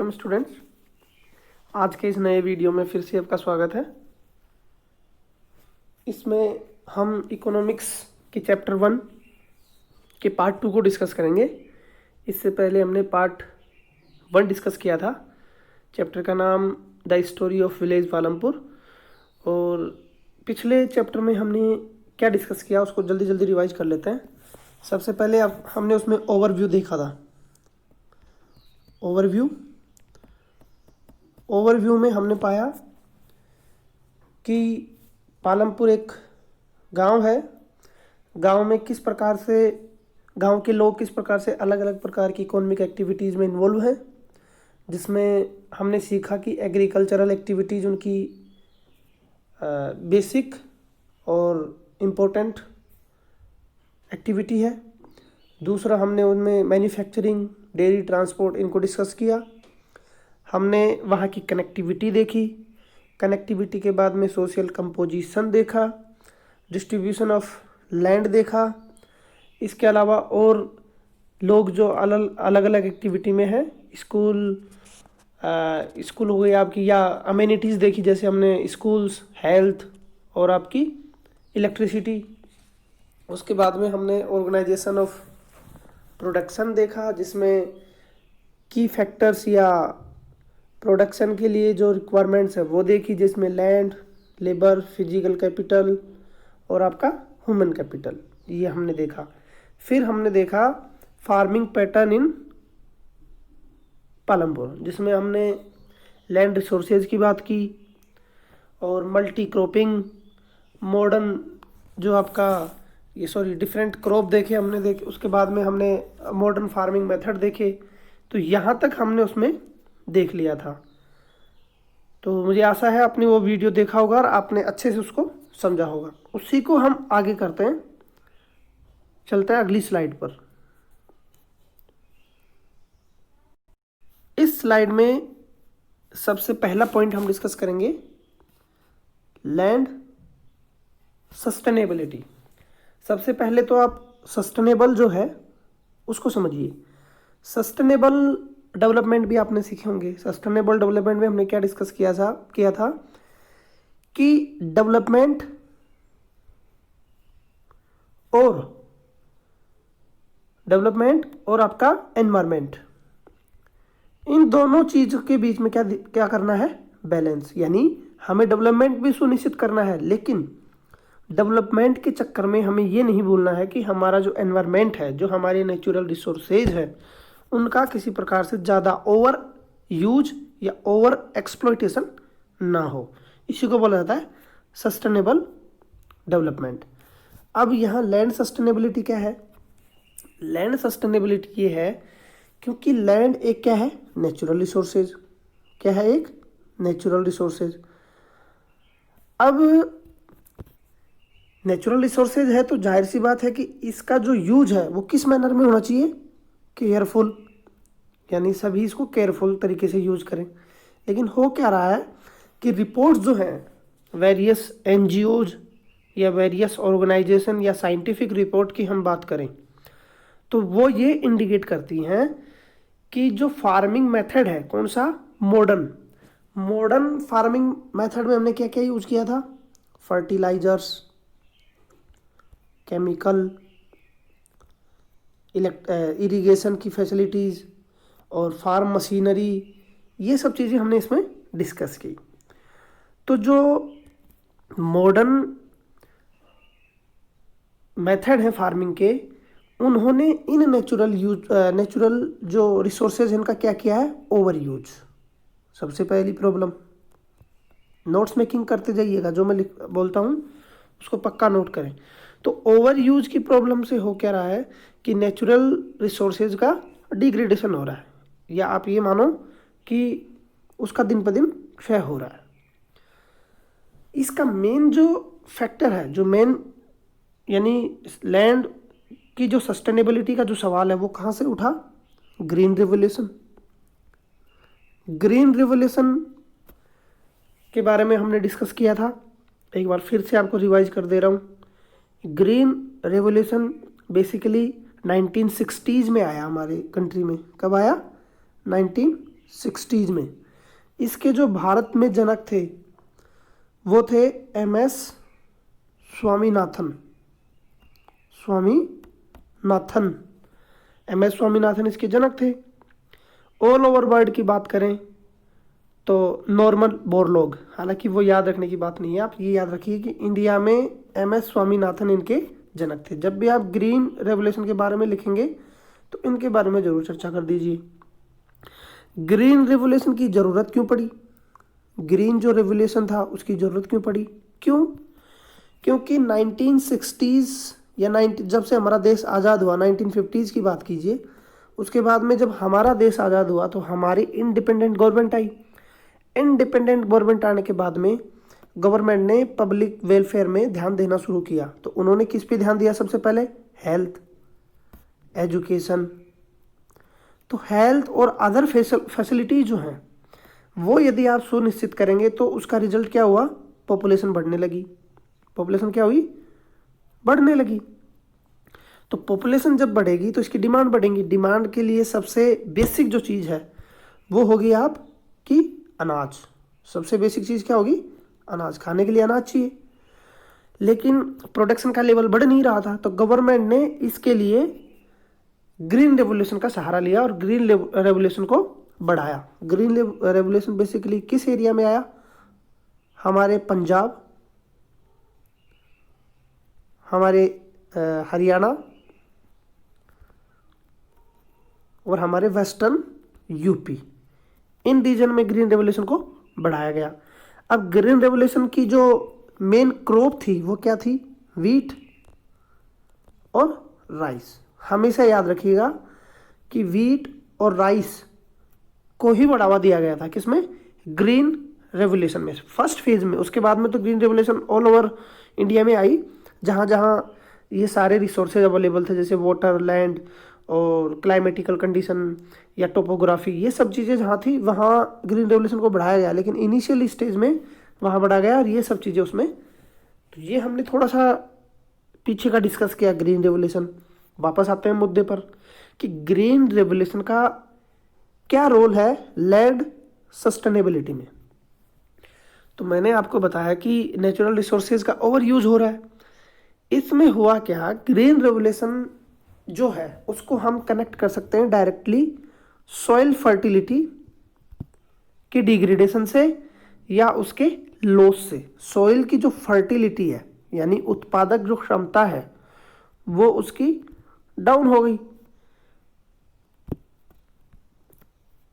Welcome students. आज के इस नए वीडियो में फिर से आपका स्वागत है। इसमें हम इकोनॉमिक्स के चैप्टर 1 के पार्ट 2 को डिस्कस करेंगे। इससे पहले हमने पार्ट 1 डिस्कस किया था। चैप्टर का नाम the story of village Palampur. और पिछले चैप्टर में हमने क्या डिस्कस किया उसको जल्दी जल्दी रिवाइज कर लेते हैं। सबसे पहले अब हमने उसमें ओवरव्यू देखा था। ओवरव्यू में हमने पाया कि पालमपुर एक गांव है। गांव में किस प्रकार से गांव के लोग किस प्रकार से अलग अलग प्रकार की इकोनॉमिक एक्टिविटीज़ में इन्वॉल्व हैं, जिसमें हमने सीखा कि एग्रीकल्चरल एक्टिविटीज़ उनकी बेसिक और इम्पोर्टेंट एक्टिविटी है। दूसरा, हमने उनमें मैन्युफैक्चरिंग, डेयरी, ट्रांसपोर्ट इनको डिस्कस किया। हमने वहाँ की कनेक्टिविटी देखी। कनेक्टिविटी के बाद में सोशल कंपोजिशन देखा, डिस्ट्रीब्यूशन ऑफ लैंड देखा। इसके अलावा और लोग जो अलग अलग एक्टिविटी में हैं, स्कूल हो गई आपकी, या अमेनिटीज़ देखी, जैसे हमने स्कूल्स, हेल्थ और आपकी इलेक्ट्रिसिटी। उसके बाद में हमने ऑर्गेनाइजेशन ऑफ प्रोडक्शन देखा, जिसमें की फैक्टर्स या प्रोडक्शन के लिए जो रिक्वायरमेंट्स है वो देखी, जिसमें लैंड, लेबर, फिजिकल कैपिटल और आपका ह्यूमन कैपिटल, ये हमने देखा। फिर हमने देखा फार्मिंग पैटर्न इन पालमपुर, जिसमें हमने लैंड रिसोर्सेज की बात की और मल्टी क्रॉपिंग, मॉडर्न जो आपका डिफरेंट क्रॉप देखे हमने उसके बाद में हमने मॉडर्न फार्मिंग मेथड देखे। तो यहाँ तक हमने उसमें देख लिया था। तो मुझे आशा है आपने वो वीडियो देखा होगा और आपने अच्छे से उसको समझा होगा। उसी को हम आगे करते हैं, चलते हैं अगली स्लाइड पर। इस स्लाइड में सबसे पहला पॉइंट हम डिस्कस करेंगे लैंड सस्टेनेबिलिटी। सबसे पहले तो आप सस्टेनेबल जो है उसको समझिए। सस्टेनेबल डेवलपमेंट भी आपने सीखे होंगे। सस्टेनेबल डेवलपमेंट में हमने क्या डिस्कस किया था कि डेवलपमेंट और आपका एनवायरनमेंट, इन दोनों चीज़ों के बीच में क्या करना है, बैलेंस। यानी हमें डेवलपमेंट भी सुनिश्चित करना है, लेकिन डेवलपमेंट के चक्कर में हमें ये नहीं भूलना है कि हमारा जो एनवायरनमेंट है, जो हमारे नेचुरल रिसोर्सेज है, उनका किसी प्रकार से ज़्यादा ओवर यूज या ओवर एक्सप्लॉयटेशन ना हो। इसी को बोला जाता है सस्टेनेबल डेवलपमेंट। अब यहाँ लैंड सस्टेनेबिलिटी क्या है? लैंड सस्टेनेबिलिटी ये है क्योंकि लैंड एक क्या है, नेचुरल रिसोर्सेज। क्या है? एक नेचुरल रिसोर्सेज। अब नेचुरल रिसोर्सेज है तो जाहिर सी बात है कि इसका जो यूज है वो किस मैनर में होना चाहिए, केयरफुल, यानी सभी इसको केयरफुल तरीके से यूज करें। लेकिन हो क्या रहा है कि रिपोर्ट्स जो हैं वेरियस एनजीओज या वेरियस ऑर्गेनाइजेशन या साइंटिफिक रिपोर्ट की हम बात करें तो वो ये इंडिकेट करती हैं कि जो फार्मिंग मेथड है, कौन सा, मॉडर्न फार्मिंग मेथड में हमने क्या क्या यूज किया था, फर्टिलाइजर्स, केमिकल, इरिगेशन की फैसिलिटीज़ और फार्म मशीनरी, ये सब चीज़ें हमने इसमें डिस्कस की। तो जो मॉडर्न मेथड है फार्मिंग के, उन्होंने इन नेचुरल जो रिसोर्सेज हैं इनका क्या किया है, ओवर यूज। सबसे पहली प्रॉब्लम, नोट्स मेकिंग करते जाइएगा, जो मैं बोलता हूँ उसको पक्का नोट करें। तो ओवर यूज की प्रॉब्लम से हो क्या रहा है कि नेचुरल रिसोर्सेज का डिग्रेडेशन हो रहा है, या आप ये मानो कि उसका दिन पर दिन क्षय हो रहा है। इसका मेन जो फैक्टर है, जो मेन यानी लैंड की जो सस्टेनेबिलिटी का जो सवाल है वो कहाँ से उठा, ग्रीन रिवोल्यूशन। ग्रीन रिवोल्यूशन के बारे में हमने डिस्कस किया था, एक बार फिर से आपको रिवाइज कर दे रहा हूँ। ग्रीन रेवोल्यूशन बेसिकली 1960s में आया हमारे कंट्री में। कब आया? 1960s में। इसके जो भारत में जनक थे वो थे MS स्वामीनाथन। MS स्वामीनाथन इसके जनक थे। ऑल ओवर वर्ल्ड की बात करें तो नॉर्मन बोरलॉग, हालांकि वो याद रखने की बात नहीं है, आप ये याद रखिए कि इंडिया में MS स्वामीनाथन इनके जनक थे। जब भी आप ग्रीन रेवोल्यूशन के बारे में लिखेंगे तो इनके बारे में जरूर चर्चा कर दीजिए। ग्रीन रेवोल्यूशन की ज़रूरत क्यों पड़ी? ग्रीन जो रेवोल्यूशन था उसकी ज़रूरत क्यों पड़ी? क्योंकि 1960s या जब से हमारा देश आज़ाद हुआ, 1950s की बात कीजिए, उसके बाद में जब हमारा देश आज़ाद हुआ तो हमारी इंडिपेंडेंट गवर्नमेंट आई। इंडिपेंडेंट गवर्नमेंट आने के बाद में गवर्नमेंट ने पब्लिक वेलफेयर में ध्यान देना शुरू किया। तो उन्होंने किस पे ध्यान दिया? सबसे पहले हेल्थ, एजुकेशन। तो हेल्थ और अदर फैसिलिटी जो हैं वो यदि आप सुनिश्चित करेंगे तो उसका रिजल्ट क्या हुआ? पॉपुलेशन बढ़ने लगी। पॉपुलेशन क्या हुई? बढ़ने लगी। तो पॉपुलेशन जब बढ़ेगी तो इसकी डिमांड बढ़ेगी। डिमांड के लिए सबसे बेसिक जो चीज़ है वो होगी आपकी अनाज। सबसे बेसिक चीज़ क्या होगी? अनाज। खाने के लिए अनाज चाहिए, लेकिन प्रोडक्शन का लेवल बढ़ नहीं रहा था। तो गवर्नमेंट ने इसके लिए ग्रीन रेवोल्यूशन का सहारा लिया और ग्रीन रेवोल्यूशन को बढ़ाया। ग्रीन रेवोल्यूशन बेसिकली किस एरिया में आया? हमारे पंजाब, हमारे हरियाणा और हमारे वेस्टर्न यूपी, इन रीजन में ग्रीन रेवोल्यूशन को बढ़ाया गया। अब ग्रीन रेवोल्यूशन की जो मेन क्रॉप थी वो क्या थी? वीट और राइस। हमेशा याद रखिएगा कि वीट और राइस को ही बढ़ावा दिया गया था। किसमें? ग्रीन रेवोल्यूशन में, फर्स्ट फेज में। उसके बाद में तो green revolution all over India में आई, जहाँ जहाँ ये सारे रिसोर्सेज अवेलेबल थे, जैसे वाटर, लैंड और क्लाइमेटिकल कंडीशन या टोपोग्राफी, ये सब चीज़ें जहाँ थी वहाँ ग्रीन रेवोल्यूशन को बढ़ाया गया। लेकिन इनिशियल स्टेज में वहाँ बढ़ाया गया और ये सब चीज़ें उसमें। तो ये हमने थोड़ा सा पीछे का डिस्कस किया ग्रीन रेवोल्यूशन। वापस आते हैं मुद्दे पर कि ग्रीन रेवोल्यूशन का क्या रोल है लैंड सस्टेनेबिलिटी में। तो मैंने आपको बताया कि नेचुरल रिसोर्सेज का ओवर यूज हो रहा है। इसमें हुआ क्या? ग्रीन रेवोल्यूशन जो है उसको हम कनेक्ट कर सकते हैं डायरेक्टली सॉइल फर्टिलिटी की डिग्रेडेशन से या उसके लॉस से। सॉइल की जो फर्टिलिटी है यानी उत्पादक जो क्षमता है वो उसकी डाउन हो गई।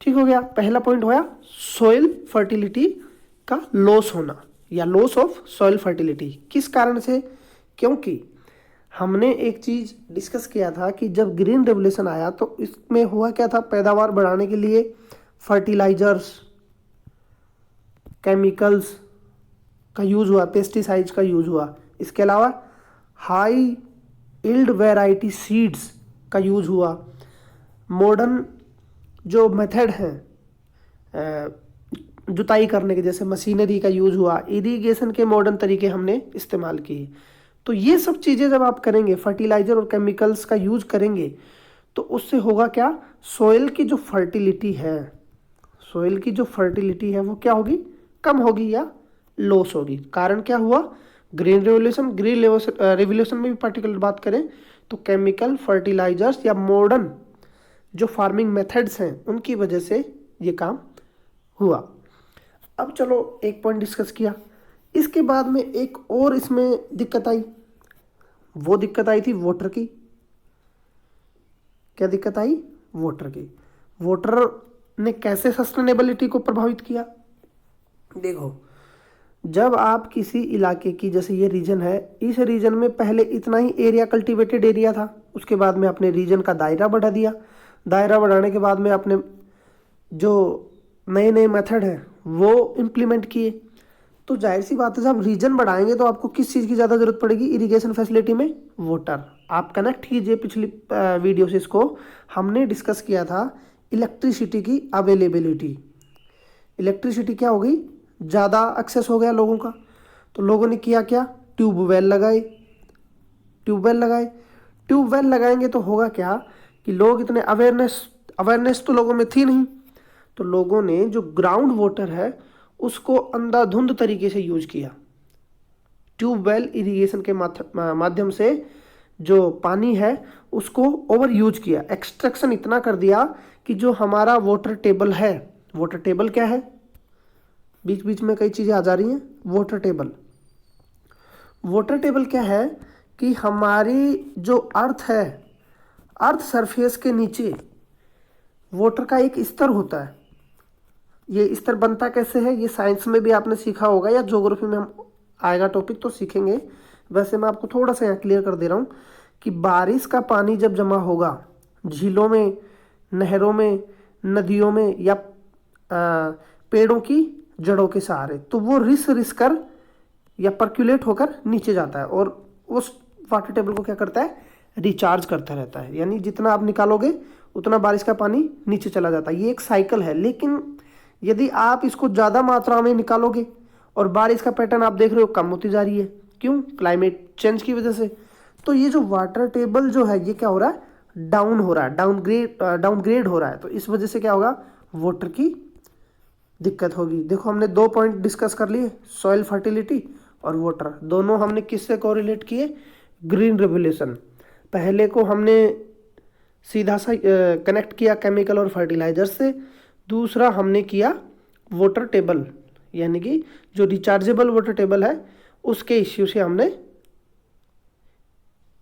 ठीक हो गया। पहला पॉइंट होया सॉइल फर्टिलिटी का लॉस होना या लॉस ऑफ सॉइल फर्टिलिटी। किस कारण से? क्योंकि हमने एक चीज डिस्कस किया था कि जब ग्रीन रेवोल्यूशन आया तो इसमें हुआ क्या था? पैदावार बढ़ाने के लिए फर्टिलाइजर्स, केमिकल्स का यूज हुआ, पेस्टिसाइड्स का यूज हुआ। इसके अलावा हाई इल्ड वैरायटी सीड्स का यूज हुआ। मॉडर्न जो मेथड हैं जुताई करने के, जैसे मशीनरी का यूज हुआ, इरिगेशन के मॉडर्न तरीके हमने इस्तेमाल किए। तो ये सब चीज़ें जब आप करेंगे, फर्टिलाइजर और केमिकल्स का यूज करेंगे, तो उससे होगा क्या? सॉइल की जो फर्टिलिटी है, सॉइल की जो फर्टिलिटी है वो क्या होगी? कम होगी या लॉस होगी। कारण क्या हुआ? Green revolution. ग्रीन रेवोल्यूशन में भी पर्टिकुलर बात करें तो केमिकल, फर्टिलाइजर्स या मॉडर्न जो फार्मिंग मेथड्स हैं उनकी वजह से ये काम हुआ। अब चलो एक पॉइंट डिस्कस किया। इसके बाद में एक और इसमें दिक्कत आई। वो दिक्कत आई थी वाटर की। क्या दिक्कत आई? वाटर की। वाटर ने कैसे सस्टेनेबिलिटी को प्रभावित किया? देखो, जब आप किसी इलाके की, जैसे ये रीजन है, इस रीजन में पहले इतना ही एरिया कल्टीवेटेड एरिया था, उसके बाद में अपने रीजन का दायरा बढ़ा दिया। दायरा बढ़ाने के बाद में आपने जो नए नए मेथड हैं वो इम्प्लीमेंट किए। तो जाहिर सी बात है जब रीजन बढ़ाएंगे तो आपको किस चीज़ की ज़्यादा ज़रूरत पड़ेगी? इरिगेशन फैसिलिटी में वाटर। आप कनेक्ट कीजिए पिछली वीडियो से, इसको हमने डिस्कस किया था इलेक्ट्रिसिटी की अवेलेबिलिटी। इलेक्ट्रिसिटी क्या हो गई? ज़्यादा एक्सेस हो गया लोगों का, तो लोगों ने किया क्या? ट्यूबवेल लगाए। ट्यूबवेल लगाएंगे तो होगा क्या कि लोग इतने अवेयरनेस तो लोगों में थी नहीं, तो लोगों ने जो ग्राउंड वाटर है उसको अंधाधुंध तरीके से यूज किया। ट्यूबवेल इरिगेशन के माध्यम से जो पानी है उसको ओवर यूज किया, एक्सट्रैक्शन इतना कर दिया कि जो हमारा वाटर टेबल है, वाटर टेबल क्या है, बीच बीच में कई चीज़ें आ जा रही हैं। वाटर टेबल, वाटर टेबल क्या है कि हमारी जो अर्थ है, अर्थ सरफेस के नीचे वाटर का एक स्तर होता है। ये स्तर बनता कैसे है, ये साइंस में भी आपने सीखा होगा या ज्योग्राफी में हम आएगा टॉपिक तो सीखेंगे। वैसे मैं आपको थोड़ा सा यहाँ क्लियर कर दे रहा हूँ कि बारिश का पानी जब जमा होगा झीलों में, नहरों में, नदियों में या पेड़ों की जड़ों के सहारे, तो वो रिस कर या पर्कुलेट होकर नीचे जाता है और उस वाटर टेबल को क्या करता है, रिचार्ज करता रहता है। यानी जितना आप निकालोगे उतना बारिश का पानी नीचे चला जाता है। ये एक साइकिल है। लेकिन यदि आप इसको ज़्यादा मात्रा में निकालोगे और बारिश का पैटर्न आप देख रहे हो कम होती जा रही है, क्यों, क्लाइमेट चेंज की वजह से। तो ये जो वाटर टेबल जो है ये क्या हो रहा है, डाउन हो रहा है, डाउनग्रेड हो रहा है। तो इस वजह से क्या होगा, वाटर की दिक्कत होगी। देखो हमने 2 पॉइंट डिस्कस कर लिए, सॉइल फर्टिलिटी और वाटर, दोनों हमने किससे कोरिलेट किए, ग्रीन रेवोल्यूशन। पहले को हमने सीधा सा कनेक्ट किया केमिकल और फर्टिलाइजर से, दूसरा हमने किया वाटर टेबल यानी कि जो रिचार्जेबल वाटर टेबल है उसके इश्यू से हमने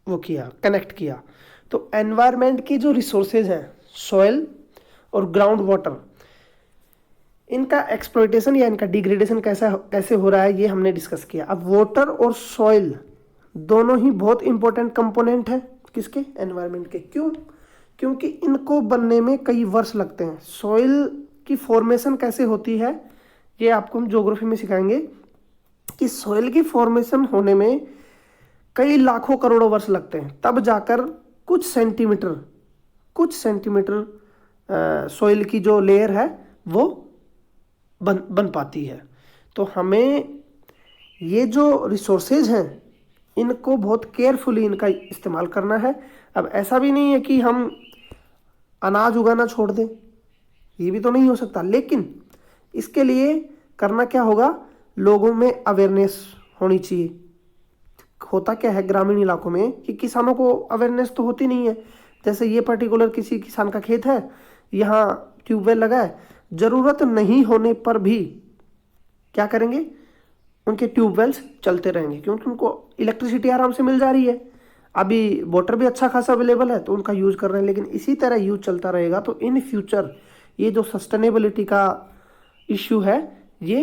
वो किया, कनेक्ट किया। तो एनवायरनमेंट की जो रिसोर्सेज हैं, सॉइल और ग्राउंड वाटर, इनका एक्सप्लॉयटेशन या इनका डिग्रेडेशन कैसे हो रहा है ये हमने डिस्कस किया। अब वाटर और सॉइल दोनों ही बहुत इंपॉर्टेंट कंपोनेंट है किसके, एनवायरनमेंट के। क्यों, क्योंकि इनको बनने में कई वर्ष लगते हैं। सॉइल की फॉर्मेशन कैसे होती है ये आपको हम ज्योग्राफी में सिखाएंगे कि सॉइल की फॉर्मेशन होने में कई लाखों करोड़ों वर्ष लगते हैं, तब जाकर कुछ सेंटीमीटर सॉइल की जो लेयर है वो बन पाती है। तो हमें ये जो रिसोर्सेज हैं इनको बहुत केयरफुली इनका इस्तेमाल करना है। अब ऐसा भी नहीं है कि हम अनाज उगाना छोड़ दें, ये भी तो नहीं हो सकता, लेकिन इसके लिए करना क्या होगा, लोगों में अवेयरनेस होनी चाहिए। होता क्या है ग्रामीण इलाकों में कि किसानों को अवेयरनेस तो होती नहीं है। जैसे ये पर्टिकुलर किसी किसान का खेत है, यहाँ ट्यूबवेल लगा है, ज़रूरत नहीं होने पर भी क्या करेंगे, उनके ट्यूबवेल्स चलते रहेंगे क्योंकि उनको इलेक्ट्रिसिटी आराम से मिल जा रही है, अभी वाटर भी अच्छा खासा अवेलेबल है तो उनका यूज़ कर रहे हैं। लेकिन इसी तरह यूज चलता रहेगा तो इन फ्यूचर ये जो सस्टेनेबिलिटी का इश्यू है ये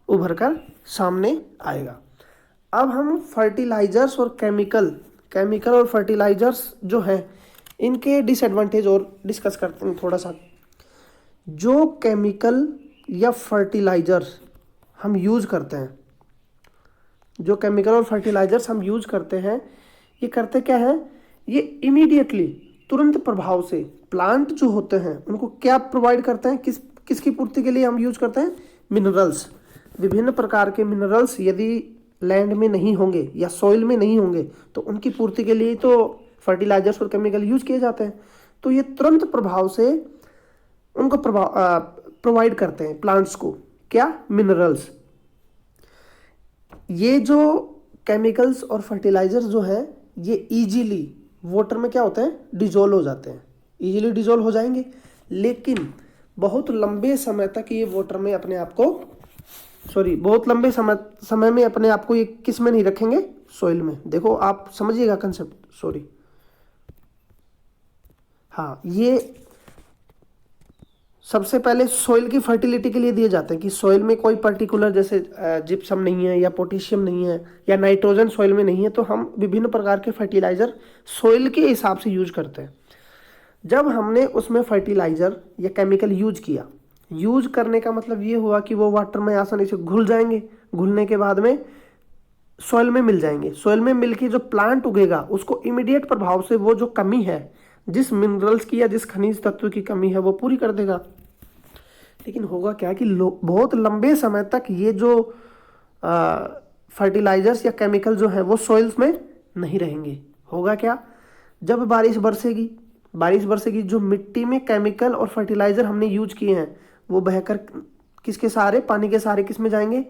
उभर कर सामने आएगा। अब हम फर्टिलाइजर्स और केमिकल और फर्टिलाइजर्स जो हैं इनके डिसएडवांटेज और डिस्कस करते हैं थोड़ा सा। जो केमिकल या फर्टिलाइजर्स हम यूज़ करते हैं, जो केमिकल और फर्टिलाइजर्स हम यूज़ करते हैं ये करते क्या है, ये इमीडिएटली तुरंत प्रभाव से प्लांट जो होते हैं उनको क्या प्रोवाइड करते हैं, किसकी पूर्ति के लिए हम यूज करते हैं, मिनरल्स। विभिन्न प्रकार के मिनरल्स यदि लैंड में नहीं होंगे या सॉइल में नहीं होंगे तो उनकी पूर्ति के लिए तो फर्टिलाइजर्स और केमिकल यूज किए जाते हैं। तो ये तुरंत प्रभाव से उनको प्रोवाइड करते हैं प्लांट्स को, क्या, मिनरल्स। ये जो केमिकल्स और फर्टिलाइजर्स जो है ये इजीली वाटर में क्या होते हैं, डिजोल्व हो जाते हैं, इजीली डिजोल्व हो जाएंगे, लेकिन बहुत लंबे समय तक ये वाटर में अपने आप को बहुत लंबे समय में अपने आप को ये किस में नहीं रखेंगे, सॉइल में। देखो आप समझिएगा कंसेप्ट, हाँ, ये सबसे पहले सॉइल की फर्टिलिटी के लिए दिए जाते हैं कि सॉइल में कोई पर्टिकुलर जैसे जिप्सम नहीं है या पोटेशियम नहीं है या नाइट्रोजन सॉइल में नहीं है, तो हम विभिन्न प्रकार के फर्टिलाइजर सॉइल के हिसाब से यूज करते हैं। जब हमने उसमें फर्टिलाइजर या केमिकल यूज किया, यूज करने का मतलब ये हुआ कि वो वाटर में आसानी से घुल जाएंगे, घुलने के बाद में सॉइल में मिल जाएंगे, सॉइल में मिलके जो प्लांट उगेगा उसको इमीडिएट प्रभाव से वो जो कमी है, जिस मिनरल्स की या जिस खनिज तत्व की कमी है वो पूरी कर देगा। लेकिन होगा क्या कि बहुत लंबे समय तक ये जो फर्टिलाइजर्स या केमिकल जो है वो सॉइल्स में नहीं रहेंगे। होगा क्या, जब बारिश बरसेगी जो मिट्टी में केमिकल और फर्टिलाइजर हमने यूज किए हैं वो बहकर किसके सहारे, पानी के सहारे किस में जाएंगे,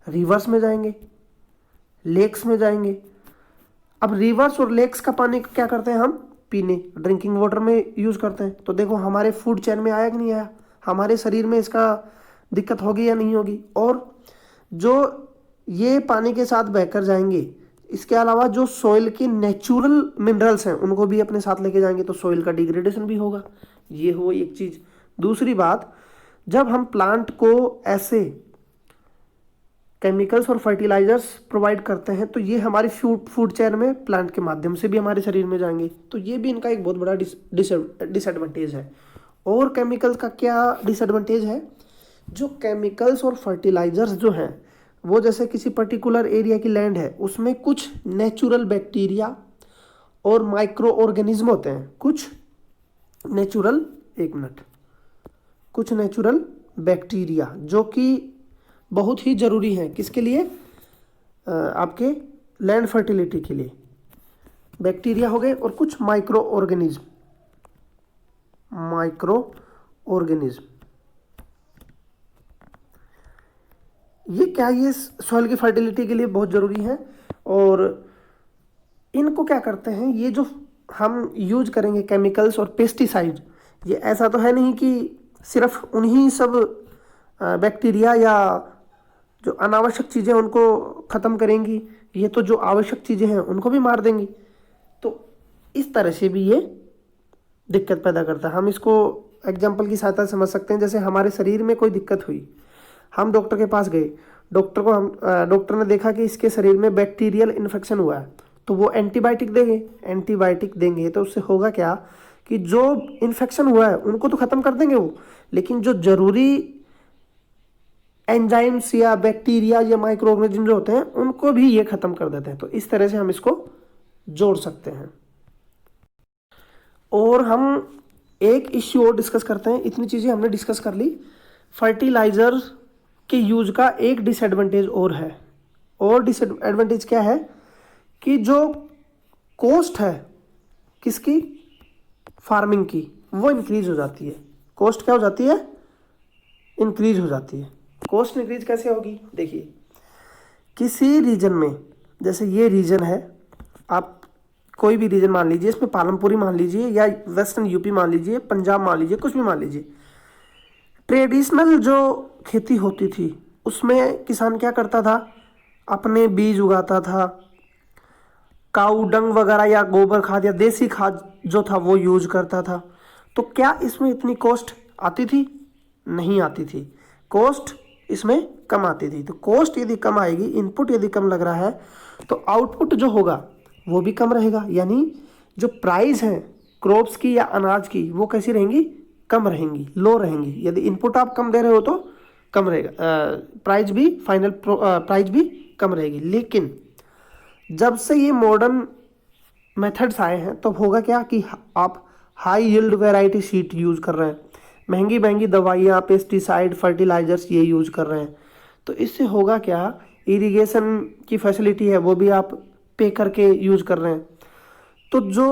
रिवर्स में जाएंगे, लेक्स में जाएंगे। अब रिवर्स और लेक्स का पानी क्या करते हैं हम, पीने, ड्रिंकिंग वाटर में यूज करते हैं। तो देखो हमारे फूड चेन में आया कि नहीं आया, हमारे शरीर में इसका दिक्कत होगी या नहीं होगी। और जो ये पानी के साथ बहकर जाएंगे, इसके अलावा जो सॉइल के नेचुरल मिनरल्स हैं उनको भी अपने साथ लेके जाएंगे, तो सॉइल का डिग्रेडेशन भी होगा। ये हो एक चीज। दूसरी बात, जब हम प्लांट को ऐसे केमिकल्स और फर्टिलाइजर्स प्रोवाइड करते हैं तो ये हमारी फूड चेन में प्लांट के माध्यम से भी हमारे शरीर में जाएंगे। तो ये भी इनका एक बहुत बड़ा डिसएडवांटेज है। और केमिकल्स का क्या डिसएडवांटेज है, जो केमिकल्स और फर्टिलाइजर्स जो हैं वो जैसे किसी पर्टिकुलर एरिया की लैंड है, उसमें कुछ नेचुरल बैक्टीरिया और माइक्रो ऑर्गेनिज्म होते हैं, कुछ नेचुरल कुछ नेचुरल बैक्टीरिया जो कि बहुत ही ज़रूरी है किसके लिए, आपके लैंड फर्टिलिटी के लिए। बैक्टीरिया हो गए और कुछ माइक्रो ऑर्गेनिज्म। ये क्या, ये सॉइल की फर्टिलिटी के लिए बहुत ज़रूरी है। और इनको क्या करते हैं, ये जो हम यूज करेंगे केमिकल्स और पेस्टिसाइड, ये ऐसा तो है नहीं कि सिर्फ उन्हीं सब बैक्टीरिया या जो अनावश्यक चीज़ें उनको ख़त्म करेंगी, ये तो जो आवश्यक चीज़ें हैं उनको भी मार देंगी। तो इस तरह से भी ये दिक्कत पैदा करता है। हम इसको एग्जाम्पल की सहायता से समझ सकते हैं। जैसे हमारे शरीर में कोई दिक्कत हुई, हम डॉक्टर के पास गए, डॉक्टर ने देखा कि इसके शरीर में बैक्टीरियल इन्फेक्शन हुआ है, तो वो एंटीबायोटिक देंगे। तो उससे होगा क्या कि जो इन्फेक्शन हुआ है उनको तो ख़त्म कर देंगे वो, लेकिन जो ज़रूरी एंजाइम्स या बैक्टीरिया या माइक्रो ऑर्गेनिज्म जो होते हैं उनको भी ये ख़त्म कर देते हैं। तो इस तरह से हम इसको जोड़ सकते हैं। और हम एक इश्यू और डिस्कस करते हैं। इतनी चीज़ें हमने डिस्कस कर ली। फर्टिलाइज़र के यूज का एक डिसएडवांटेज और है। और डिसएडवांटेज क्या है कि जो कॉस्ट है किसकी, फार्मिंग की, वो इंक्रीज हो जाती है। कॉस्ट क्या हो जाती है, इंक्रीज हो जाती है। कॉस्ट इंक्रीज कैसे होगी, देखिए किसी रीजन में, जैसे ये रीजन है, आप कोई भी रीजन मान लीजिए, इसमें पालमपुरी मान लीजिए या वेस्टर्न यूपी मान लीजिए, पंजाब मान लीजिए, कुछ भी मान लीजिए। ट्रेडिशनल जो खेती होती थी उसमें किसान क्या करता था, अपने बीज उगाता था, काऊ डंग वगैरह या गोबर खाद या देसी खाद जो था वो यूज करता था। तो क्या इसमें इतनी कॉस्ट आती थी, नहीं आती थी। कॉस्ट इसमें कम आती थी। तो कॉस्ट यदि कम आएगी, इनपुट यदि कम लग रहा है, तो आउटपुट जो होगा वो भी कम रहेगा। यानी जो प्राइस है क्रॉप्स की या अनाज की, वो कैसी रहेंगी, कम रहेंगी, लो रहेंगी। यदि इनपुट आप कम दे रहे हो तो कम रहेगा, प्राइस भी, फाइनल प्राइस भी कम रहेगी। लेकिन जब से ये मॉडर्न मेथड्स आए हैं तो होगा क्या कि आप high yield variety seed use कर रहे हैं, महंगी महंगी दवाइयाँ, पेस्टिसाइड, फर्टिलाइजर्स ये यूज कर रहे हैं। तो इससे होगा क्या, इरिगेशन की फैसिलिटी है वो भी आप पे करके यूज कर रहे हैं। तो जो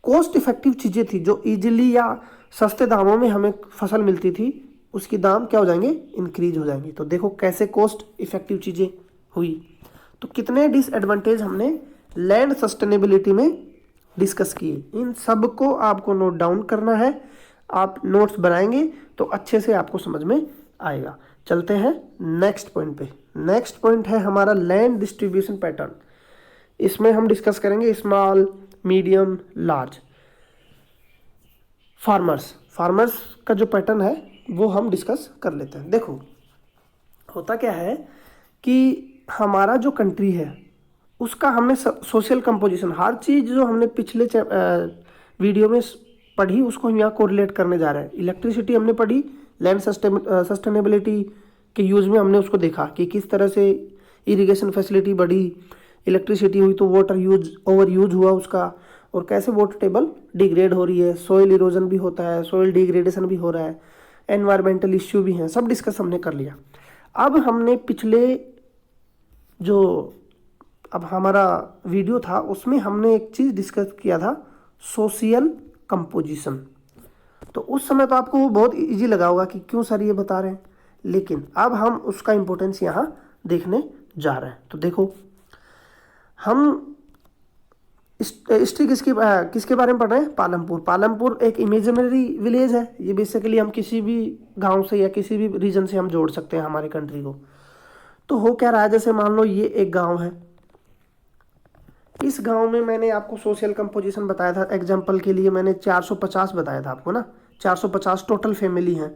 कॉस्ट इफेक्टिव चीज़ें थी, जो इजीली या सस्ते दामों में हमें फसल मिलती थी, उसकी दाम क्या हो जाएंगे, इंक्रीज हो जाएंगे। तो देखो कैसे कॉस्ट इफेक्टिव चीज़ें हुई। तो कितने डिसएडवांटेज हमने लैंड सस्टेनेबिलिटी में डिस्कस किए। इन सब को आपको नोट डाउन करना है। आप नोट्स बनाएंगे तो अच्छे से आपको समझ में आएगा। चलते हैं नेक्स्ट पॉइंट पे। नेक्स्ट पॉइंट है हमारा लैंड डिस्ट्रीब्यूशन पैटर्न। इसमें हम डिस्कस करेंगे स्मॉल, मीडियम, लार्ज फार्मर्स का जो पैटर्न है वो हम डिस्कस कर लेते हैं। देखो होता क्या है कि हमारा जो कंट्री है उसका हमें सोशल कंपोजिशन, हर चीज़ जो हमने पिछले वीडियो में पढ़ी उसको हम यहाँ कोरिलेट करने जा रहे हैं। इलेक्ट्रिसिटी हमने पढ़ी, लैंड सस्टेनेबिलिटी के यूज़ में हमने उसको देखा कि किस तरह से इरिगेशन फैसिलिटी बढ़ी, इलेक्ट्रिसिटी हुई तो वाटर ओवर यूज हुआ उसका, और कैसे वाटर टेबल डिग्रेड हो रही है, सॉइल इरोजन भी होता है, सॉइल डिग्रेडेशन भी हो रहा है, एनवायरमेंटल इश्यू भी हैं, सब डिस्कस हमने कर लिया। अब हमने पिछले जो अब हमारा वीडियो था उसमें हमने एक चीज़ डिस्कस किया था, सोशियल कंपोजिशन। तो उस समय तो आपको वो बहुत इजी लगा होगा कि क्यों सर ये बता रहे हैं, लेकिन अब हम उसका इम्पोर्टेंस यहाँ देखने जा रहे हैं। तो देखो, हम हिस्ट्री किसके बारे में पढ़ रहे हैं? पालमपुर। पालमपुर एक इमेजिनरी विलेज है। ये बेसिकली हम किसी भी गांव से या किसी भी रीजन से हम जोड़ सकते हैं हमारी कंट्री को। तो हो क्या रहा है, जैसे मान लो ये एक गांव है, इस गांव में मैंने आपको सोशल कंपोजिशन बताया था, एग्जांपल के लिए मैंने 450 बताया था आपको ना, 450 टोटल फैमिली हैं।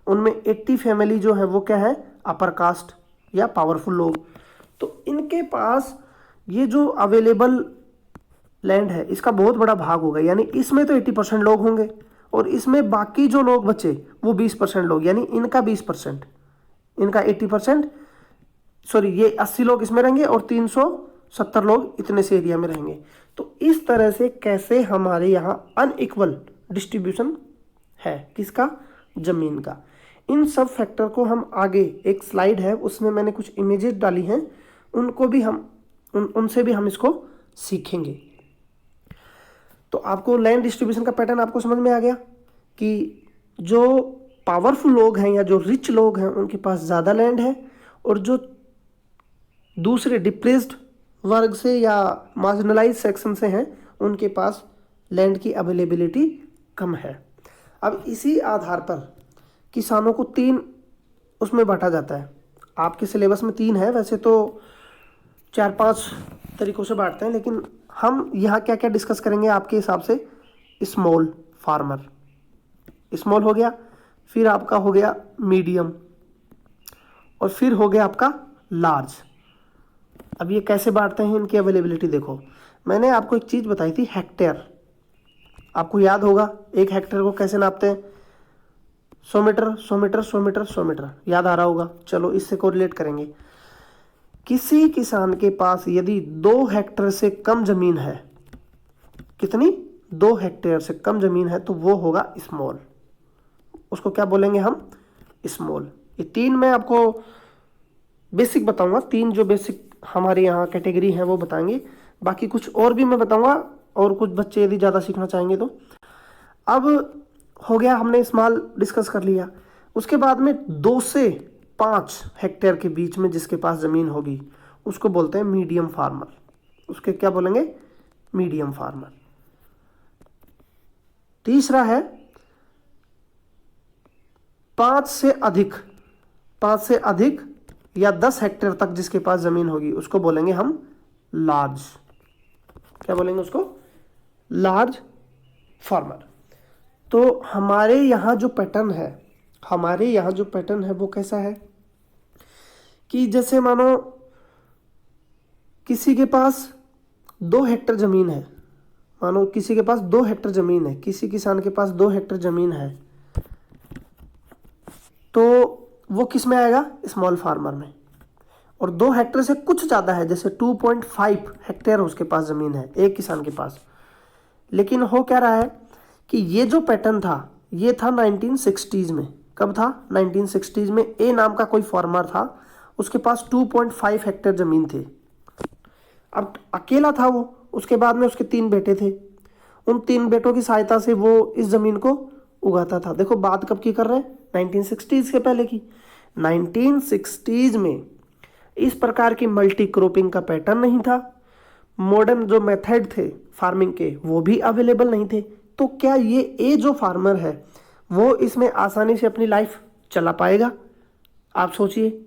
उनमें 80 फैमिली जो है वो क्या है, अपर कास्ट या पावरफुल लोग। तो इनके पास ये जो अवेलेबल लैंड है इसका बहुत बड़ा भाग होगा, यानी इसमें तो 80% लोग होंगे और इसमें बाकी जो लोग बचे वो 20% लोग, यानी इनका 20%, इनका 80%, सॉरी ये 80 लोग इसमें रहेंगे और 370 लोग इतने से एरिया में रहेंगे। तो इस तरह से कैसे हमारे यहाँ अनइक्वल डिस्ट्रीब्यूशन है किसका, जमीन का। इन सब फैक्टर को हम आगे एक स्लाइड है उसमें मैंने कुछ इमेजेस डाली हैं, उनको भी हम उनसे भी हम इसको सीखेंगे। तो आपको लैंड डिस्ट्रीब्यूशन का पैटर्न आपको समझ में आ गया कि जो पावरफुल लोग हैं या जो रिच लोग हैं उनके पास ज़्यादा लैंड है, और जो दूसरे डिप्रेस्ड वर्ग से या मार्जिनलाइज सेक्शन से हैं उनके पास लैंड की अवेलेबिलिटी कम है। अब इसी आधार पर किसानों को 3 उसमें बांटा जाता है। आपके सिलेबस में 3 है, वैसे तो 4-5 तरीकों से बांटते हैं, लेकिन हम यहाँ क्या क्या डिस्कस करेंगे आपके हिसाब से। स्मॉल फार्मर, स्मॉल हो गया, फिर आपका हो गया मीडियम, और फिर हो गया आपका लार्ज। अब ये कैसे बांटते हैं, इनकी अवेलेबिलिटी देखो। मैंने आपको एक चीज़ बताई थी, हेक्टेयर। आपको याद होगा एक हेक्टेयर को कैसे नापते हैं, 100 मीटर 100 मीटर 100 मीटर 100 मीटर, याद आ रहा होगा। चलो इससे कोरिलेट करेंगे। किसी किसान के पास यदि 2 हेक्टेयर से कम जमीन है, कितनी, 2 हेक्टेयर से कम जमीन है, तो वो होगा स्मॉल। उसको क्या बोलेंगे हम, स्मॉल। ये 3 मैं आपको बेसिक बताऊंगा, 3 जो बेसिक हमारे यहाँ कैटेगरी है वो बताएंगे, बाकी कुछ और भी मैं बताऊंगा, और कुछ बच्चे यदि ज़्यादा सीखना चाहेंगे तो। अब हो गया, हमने स्मॉल डिस्कस कर लिया। उसके बाद में 2 से 5 हेक्टेयर के बीच में जिसके पास ज़मीन होगी उसको बोलते हैं मीडियम फार्मर। उसके क्या बोलेंगे, मीडियम फार्मर। तीसरा है 5 से अधिक या 10 हेक्टेयर तक जिसके पास ज़मीन होगी उसको बोलेंगे हम लार्ज। क्या बोलेंगे उसको, लार्ज फार्मर। तो हमारे यहाँ जो पैटर्न है वो कैसा है कि जैसे मानो किसी के पास 2 हेक्टेयर ज़मीन है, मानो किसी के पास 2 हेक्टेयर ज़मीन है, किसी किसान के पास 2 हेक्टेयर ज़मीन है, तो वो किस में आएगा, स्मॉल फार्मर में। और 2 हेक्टेयर से कुछ ज़्यादा है, जैसे 2.5 हेक्टेयर उसके पास ज़मीन है एक किसान के पास। लेकिन हो क्या रहा है कि ये जो पैटर्न था ये था 1960s में। कब था, 1960s में। ए नाम का कोई फार्मर था, उसके पास 2.5 हेक्टेयर ज़मीन थे। अब अकेला था वो, उसके बाद में उसके 3 बेटे थे। उन 3 बेटों की सहायता से वो इस ज़मीन को उगाता था। देखो बात कब की कर रहे हैं, 1960s के पहले की। 1960s में इस प्रकार की मल्टी क्रॉपिंग का पैटर्न नहीं था, मॉडर्न जो मेथड थे फार्मिंग के वो भी अवेलेबल नहीं थे। तो क्या ये जो फार्मर है वो इसमें आसानी से अपनी लाइफ चला पाएगा? आप सोचिए,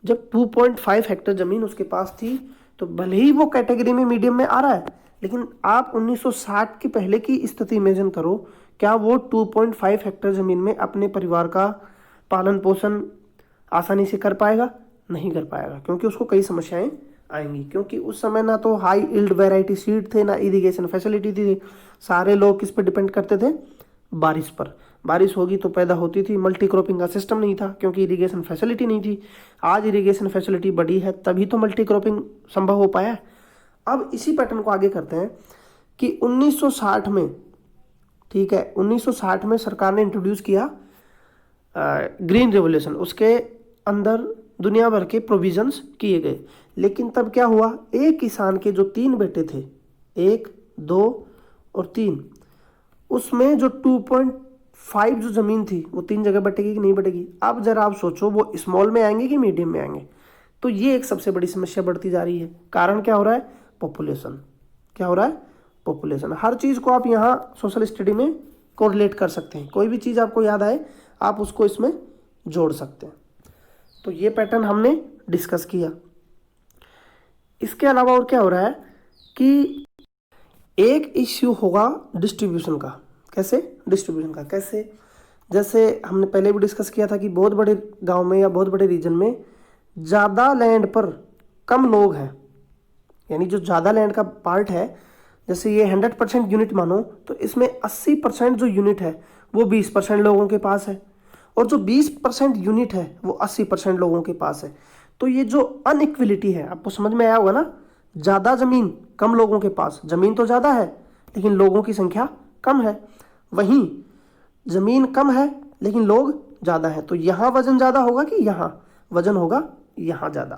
जब 2.5 हेक्टेयर ज़मीन उसके पास थी तो भले ही वो कैटेगरी में मीडियम में आ रहा है, लेकिन आप 1960 के पहले की स्थिति इमेजिन करो, क्या वो 2.5 हेक्टेयर ज़मीन में अपने परिवार का पालन पोषण आसानी से कर पाएगा? नहीं कर पाएगा, क्योंकि उसको कई समस्याएं आएंगी। क्योंकि उस समय ना तो हाई यील्ड वैरायटी सीड थे, ना इरिगेशन फैसिलिटी थी। सारे लोग किस पर डिपेंड करते थे, बारिश पर। बारिश होगी तो पैदा होती थी। मल्टी क्रॉपिंग का सिस्टम नहीं था क्योंकि इरिगेशन फैसिलिटी नहीं थी। आज इरिगेशन फैसिलिटी बढ़ी है तभी तो मल्टी क्रॉपिंग संभव हो पाया है। अब इसी पैटर्न को आगे करते हैं कि 1960 में, ठीक है, 1960 में सरकार ने इंट्रोड्यूस किया ग्रीन रेवोल्यूशन। उसके अंदर दुनिया भर के प्रोविजंस किए गए। लेकिन तब क्या हुआ, एक किसान के जो 3 बेटे थे, 1, 2 और 3, उसमें जो 5 जो ज़मीन थी वो 3 जगह बटेगी कि नहीं बटेगी। अब जरा आप सोचो वो स्मॉल में आएंगे कि मीडियम में आएंगे। तो ये एक सबसे बड़ी समस्या बढ़ती जा रही है। कारण क्या हो रहा है? पॉपुलेशन। क्या हो रहा है? पॉपुलेशन। हर चीज़ को आप यहाँ सोशल स्टडी में कोरिलेट कर सकते हैं। कोई भी चीज़ आपको याद आए आप उसको इसमें जोड़ सकते हैं। तो ये पैटर्न हमने डिस्कस किया। इसके अलावा और क्या हो रहा है कि एक इश्यू होगा डिस्ट्रीब्यूशन का। कैसे? डिस्ट्रीब्यूशन का कैसे? जैसे हमने पहले भी डिस्कस किया था कि बहुत बड़े गांव में या बहुत बड़े रीजन में ज़्यादा लैंड पर कम लोग हैं, यानी जो ज़्यादा लैंड का पार्ट है, जैसे ये 100% यूनिट मानो तो इसमें 80% जो यूनिट है वो 20% लोगों के पास है, और जो 20% यूनिट है वो 80% लोगों के पास है। तो ये जो अनइक्वलिटी है आपको समझ में आया होगा ना। ज़्यादा ज़मीन कम लोगों के पास, ज़मीन तो ज़्यादा है लेकिन लोगों की संख्या कम है। वहीं ज़मीन कम है लेकिन लोग ज़्यादा है, तो यहाँ वजन ज़्यादा होगा कि यहाँ वजन होगा? यहाँ ज़्यादा।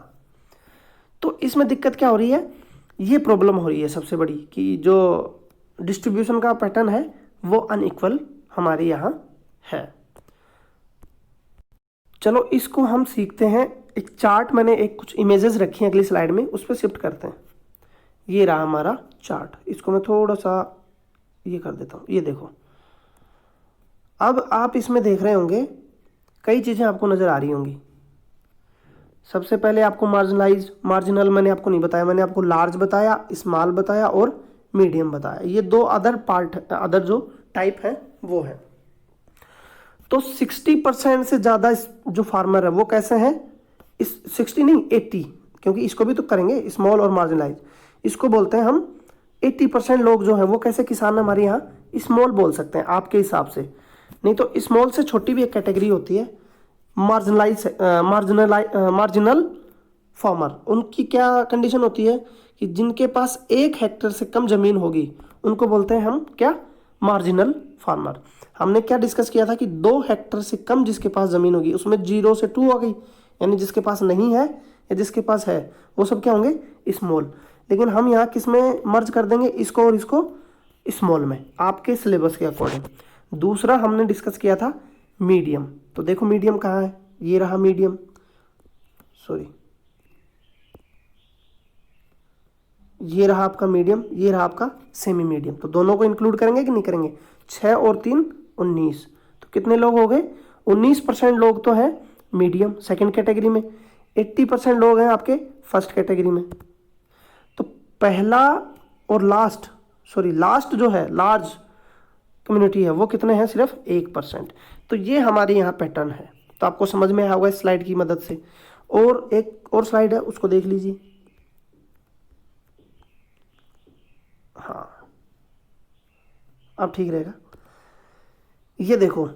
तो इसमें दिक्कत क्या हो रही है? ये प्रॉब्लम हो रही है सबसे बड़ी कि जो डिस्ट्रीब्यूशन का पैटर्न है वो अनइक्वल हमारे यहाँ है। चलो इसको हम सीखते हैं। एक चार्ट मैंने एक कुछ इमेजेस रखी हैं अगली स्लाइड में, उस पर शिफ्ट करते हैं। ये रहा हमारा चार्ट। इसको मैं थोड़ा सा ये कर देता हूँ। ये देखो, अब आप इसमें देख रहे होंगे कई चीज़ें आपको नज़र आ रही होंगी। सबसे पहले आपको मार्जिनल मैंने आपको नहीं बताया, मैंने आपको लार्ज बताया, स्मॉल बताया और मीडियम बताया। ये दो अदर जो टाइप है वो है। तो 60% से ज़्यादा जो फार्मर है वो कैसे हैं? इस 60 नहीं 80, क्योंकि इसको भी तो करेंगे स्मॉल और मार्जिनलाइज। इसको बोलते हैं हम 80% लोग जो है वो कैसे किसान हमारे यहाँ स्मॉल बोल सकते हैं आपके हिसाब से। नहीं तो स्मॉल से छोटी भी एक कैटेगरी होती है मार्जिनल फार्मर। उनकी क्या कंडीशन होती है कि जिनके पास 1 हेक्टेयर से कम ज़मीन होगी उनको बोलते हैं हम क्या? Marginal farmer. हमने क्या डिस्कस किया था कि 2 हेक्टेयर से कम जिसके पास ज़मीन होगी उसमें 0 से 2 आ गई, यानी जिसके पास नहीं है या जिसके पास है वो सब क्या होंगे? स्मॉल। लेकिन हम यहाँ किस में मर्ज कर देंगे? इसको और इसको स्मॉल में, आपके सिलेबस के अकॉर्डिंग। दूसरा हमने डिस्कस किया था मीडियम। तो देखो मीडियम कहाँ है? ये रहा मीडियम, सॉरी ये रहा आपका मीडियम, ये रहा आपका सेमी मीडियम। तो दोनों को इंक्लूड करेंगे कि नहीं करेंगे? 6 और 3 19। तो कितने लोग हो गए? 19% लोग तो हैं मीडियम सेकंड कैटेगरी में, 80% लोग हैं आपके फर्स्ट कैटेगरी में। तो पहला और लास्ट जो है लार्ज कम्युनिटी है वो कितने हैं? सिर्फ 1%। तो ये हमारे यहाँ पैटर्न है। तो आपको समझ में आया होगा इस स्लाइड की मदद से। और एक और स्लाइड है उसको देख लीजिए। हाँ, अब ठीक रहेगा। ये देखो,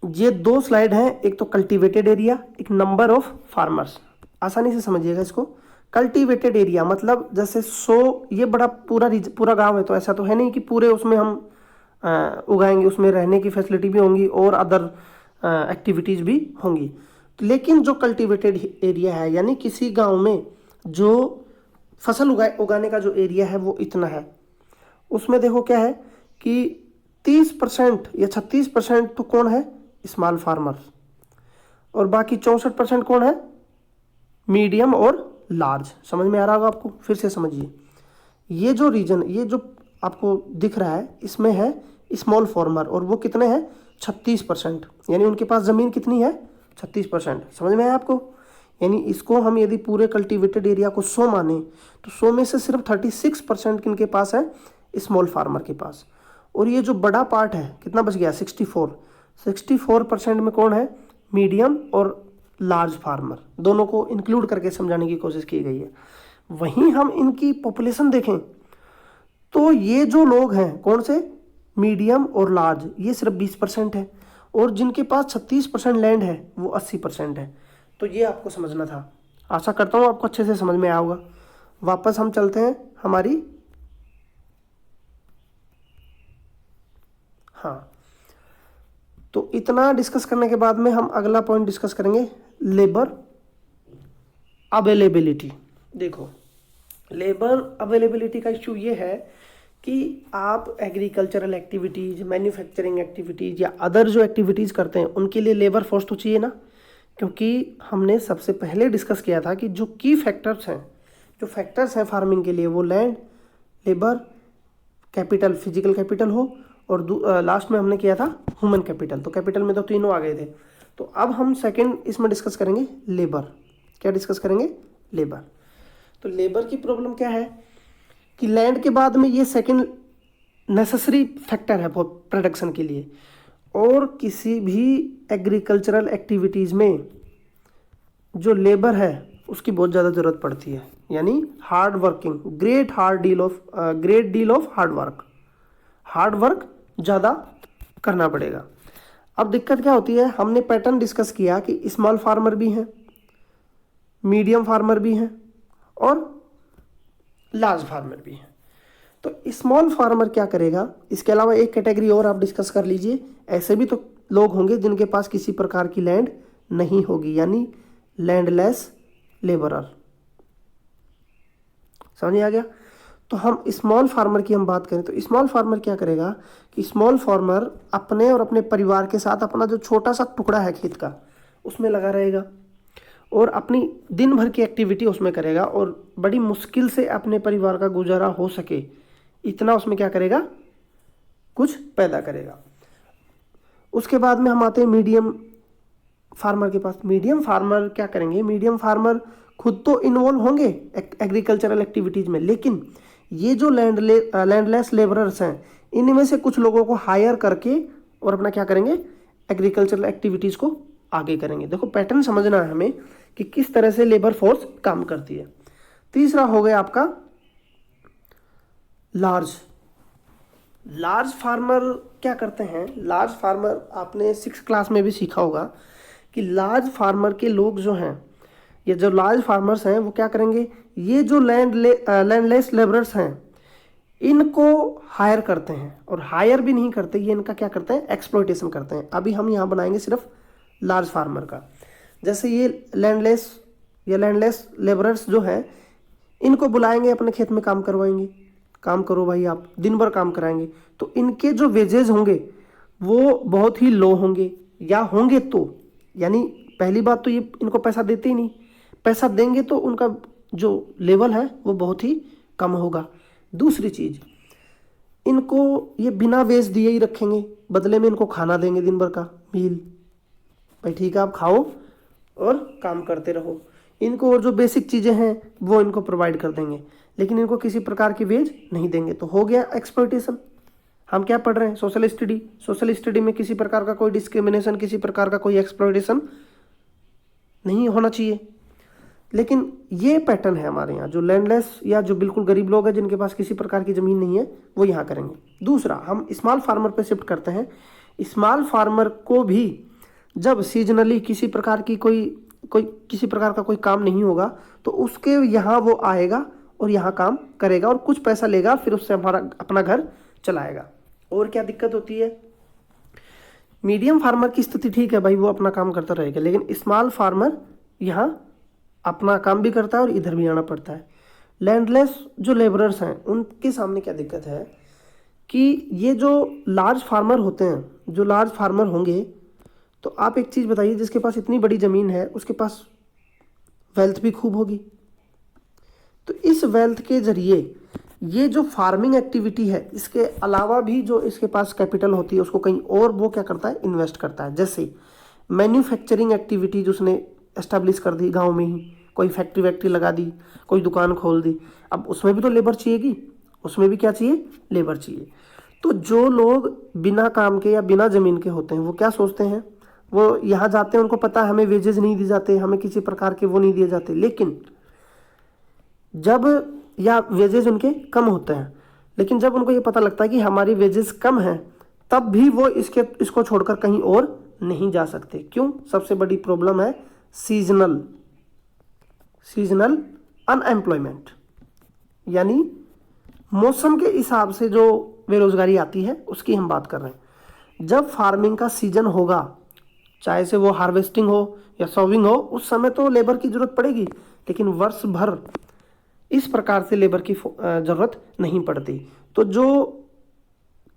ये 2 स्लाइड हैं, एक तो कल्टीवेटेड एरिया, एक नंबर ऑफ फार्मर्स। आसानी से समझिएगा इसको। कल्टीवेटेड एरिया मतलब जैसे 100, ये बड़ा पूरा गांव है, तो ऐसा तो है नहीं कि पूरे उसमें हम उगाएंगे, उसमें रहने की फैसिलिटी भी होंगी और अदर एक्टिविटीज़ भी होंगी। लेकिन जो कल्टीवेटेड एरिया है, यानी किसी गांव में जो फसल उगाने का जो एरिया है वो इतना है, उसमें देखो क्या है कि 30% या 36% तो कौन है? स्मॉल फार्मर्स, और बाकी 64% कौन है? मीडियम और लार्ज। समझ में आ रहा होगा आपको? फिर से समझिए, ये जो रीजन, ये जो आपको दिख रहा है इसमें है स्मॉल फार्मर, और वो कितने हैं? 36%, यानी उनके पास ज़मीन कितनी है? 36%। समझ में आया आपको? यानी इसको हम यदि पूरे कल्टीवेटेड एरिया को 100 माने तो 100 में से सिर्फ 36% किनके पास है? स्मॉल फार्मर के पास। और ये जो बड़ा पार्ट है कितना बच गया? 64% में कौन है? मीडियम और लार्ज फार्मर। दोनों को इंक्लूड करके समझाने की कोशिश की गई है। वहीं हम इनकी पॉपुलेशन देखें तो ये जो लोग हैं कौन से? मीडियम और लार्ज, ये सिर्फ 20% है, और जिनके पास 36% लैंड है वो 80% है। तो ये आपको समझना था। आशा करता हूँ आपको अच्छे से समझ में आया होगा। वापस हम चलते हैं हमारी, हाँ, तो इतना डिस्कस करने के बाद में हम अगला पॉइंट डिस्कस करेंगे, लेबर अवेलेबिलिटी। देखो, लेबर अवेलेबिलिटी का इश्यू ये है कि आप एग्रीकल्चरल एक्टिविटीज़, मैन्युफैक्चरिंग एक्टिविटीज़ या अदर जो एक्टिविटीज़ करते हैं उनके लिए लेबर फोर्स तो चाहिए ना, क्योंकि हमने सबसे पहले डिस्कस किया था कि जो की फैक्टर्स हैं, जो फैक्टर्स हैं फार्मिंग के लिए, वो land, labour, capital, physical capital हो, और लास्ट में हमने किया था ह्यूमन कैपिटल। तो कैपिटल में तो तीनों आ गए थे। तो अब हम सेकंड इसमें डिस्कस करेंगे लेबर। क्या डिस्कस करेंगे? लेबर। तो लेबर की प्रॉब्लम क्या है कि लैंड के बाद में ये सेकंड नेसेसरी फैक्टर है प्रोडक्शन के लिए, और किसी भी एग्रीकल्चरल एक्टिविटीज़ में जो लेबर है उसकी बहुत ज़्यादा ज़रूरत पड़ती है, यानी hard working, great deal of hard work ज़्यादा करना पड़ेगा। अब दिक्कत क्या होती है, हमने पैटर्न डिस्कस किया कि स्मॉल फार्मर भी हैं, मीडियम फार्मर भी हैं और लार्ज फार्मर भी हैं। तो स्मॉल फार्मर क्या करेगा, इसके अलावा एक कैटेगरी और आप डिस्कस कर लीजिए, ऐसे भी तो लोग होंगे जिनके पास किसी प्रकार की लैंड नहीं होगी, यानी लैंडलेस लेबरर। समझ आ गया? तो हम स्मॉल फार्मर की हम बात करें तो स्मॉल फार्मर क्या करेगा कि स्मॉल फार्मर अपने और अपने परिवार के साथ अपना जो छोटा सा टुकड़ा है खेत का उसमें लगा रहेगा और अपनी दिन भर की एक्टिविटी उसमें करेगा, और बड़ी मुश्किल से अपने परिवार का गुजारा हो सके इतना उसमें क्या करेगा, कुछ पैदा करेगा। उसके बाद में हम आते हैं मीडियम फार्मर के पास। मीडियम फार्मर क्या करेंगे, मीडियम फार्मर खुद तो इन्वॉल्व होंगे एग्रीकल्चरल एक्टिविटीज़ में, लेकिन ये जो लैंडलेस लेबरर्स हैं इनमें से कुछ लोगों को हायर करके और अपना क्या करेंगे, एग्रीकल्चरल एक्टिविटीज़ को आगे करेंगे। देखो पैटर्न समझना है हमें कि किस तरह से लेबर फोर्स काम करती है। तीसरा हो गया आपका लार्ज फार्मर क्या करते हैं। लार्ज फार्मर आपने 6th क्लास में भी सीखा होगा कि लार्ज फार्मर के लोग जो हैं, ये जो लार्ज फार्मर्स हैं वो क्या करेंगे, ये जो लैंडलेस लेबरर्स हैं इनको हायर करते हैं, और हायर भी नहीं करते, ये इनका क्या करते हैं, एक्सप्लॉयटेशन करते हैं। अभी हम यहाँ बनाएंगे सिर्फ लार्ज फार्मर का। जैसे ये लैंडलेस लेबरर्स जो हैं इनको बुलाएंगे, अपने खेत में काम करवाएंगे, काम करो भाई आप, दिन भर काम कराएंगे, तो इनके जो वेजेस होंगे वो बहुत ही लो होंगे, या होंगे तो यानी पहली बात तो ये इनको पैसा देते ही नहीं, पैसा देंगे तो उनका जो लेवल है वो बहुत ही कम होगा। दूसरी चीज़, इनको ये बिना वेज दिए ही रखेंगे, बदले में इनको खाना देंगे दिन भर का मील, भाई ठीक है आप खाओ और काम करते रहो। इनको और जो बेसिक चीज़ें हैं वो इनको प्रोवाइड कर देंगे, लेकिन इनको किसी प्रकार की वेज नहीं देंगे। तो हो गया एक्सप्लॉयटेशन। हम क्या पढ़ रहे हैं, सोशल स्टडी। सोशल स्टडी में किसी प्रकार का कोई डिस्क्रिमिनेशन, किसी प्रकार का कोई एक्सप्लॉयटेशन नहीं होना चाहिए। लेकिन ये पैटर्न है हमारे यहाँ, जो लैंडलेस या जो बिल्कुल गरीब लोग हैं जिनके पास किसी प्रकार की ज़मीन नहीं है वो यहाँ करेंगे। दूसरा, हम स्मॉल फार्मर पे शिफ्ट करते हैं। स्मॉल फार्मर को भी जब सीजनली किसी प्रकार की कोई किसी प्रकार का कोई काम नहीं होगा तो उसके यहाँ वो आएगा और यहाँ काम करेगा और कुछ पैसा लेगा, फिर उससे हमारा अपना घर चलाएगा। और क्या दिक्कत होती है, मीडियम फार्मर की स्थिति ठीक है भाई, वो अपना काम करता रहेगा, लेकिन स्मॉल फार्मर यहाँ अपना काम भी करता है और इधर भी आना पड़ता है। लैंडलेस जो लेबरर्स हैं उनके सामने क्या दिक्कत है कि ये जो लार्ज फार्मर होते हैं, जो लार्ज फार्मर होंगे, तो आप एक चीज़ बताइए, जिसके पास इतनी बड़ी ज़मीन है उसके पास वेल्थ भी खूब होगी। तो इस वेल्थ के ज़रिए ये जो फार्मिंग एक्टिविटी है इसके अलावा भी जो इसके पास कैपिटल होती है उसको कहीं और वो क्या करता है, इन्वेस्ट करता है। जैसे मैन्युफैक्चरिंग एक्टिविटीज उसने एस्टेब्लिश कर दी, गांव में ही कोई फैक्ट्री वैक्ट्री लगा दी, कोई दुकान खोल दी, अब उसमें भी तो लेबर चाहिएगी, उसमें भी क्या चाहिए, लेबर चाहिए। तो जो लोग बिना काम के या बिना ज़मीन के होते हैं वो क्या सोचते हैं, वो यहाँ जाते हैं, उनको पता है हमें वेजेस नहीं दी जाते, हमें किसी प्रकार के वो नहीं दिए जाते, लेकिन जब या वेजेस उनके कम होते हैं, लेकिन जब उनको ये पता लगता है कि हमारी वेजेस कम हैं, तब भी वो इसको छोड़कर कहीं और नहीं जा सकते। क्यों? सबसे बड़ी प्रॉब्लम है सीजनल अनएम्प्लॉयमेंट, यानी मौसम के हिसाब से जो बेरोजगारी आती है उसकी हम बात कर रहे हैं। जब फार्मिंग का सीजन होगा, चाहे से वो हार्वेस्टिंग हो या सोविंग हो, उस समय तो लेबर की जरूरत पड़ेगी, लेकिन वर्ष भर इस प्रकार से लेबर की ज़रूरत नहीं पड़ती। तो जो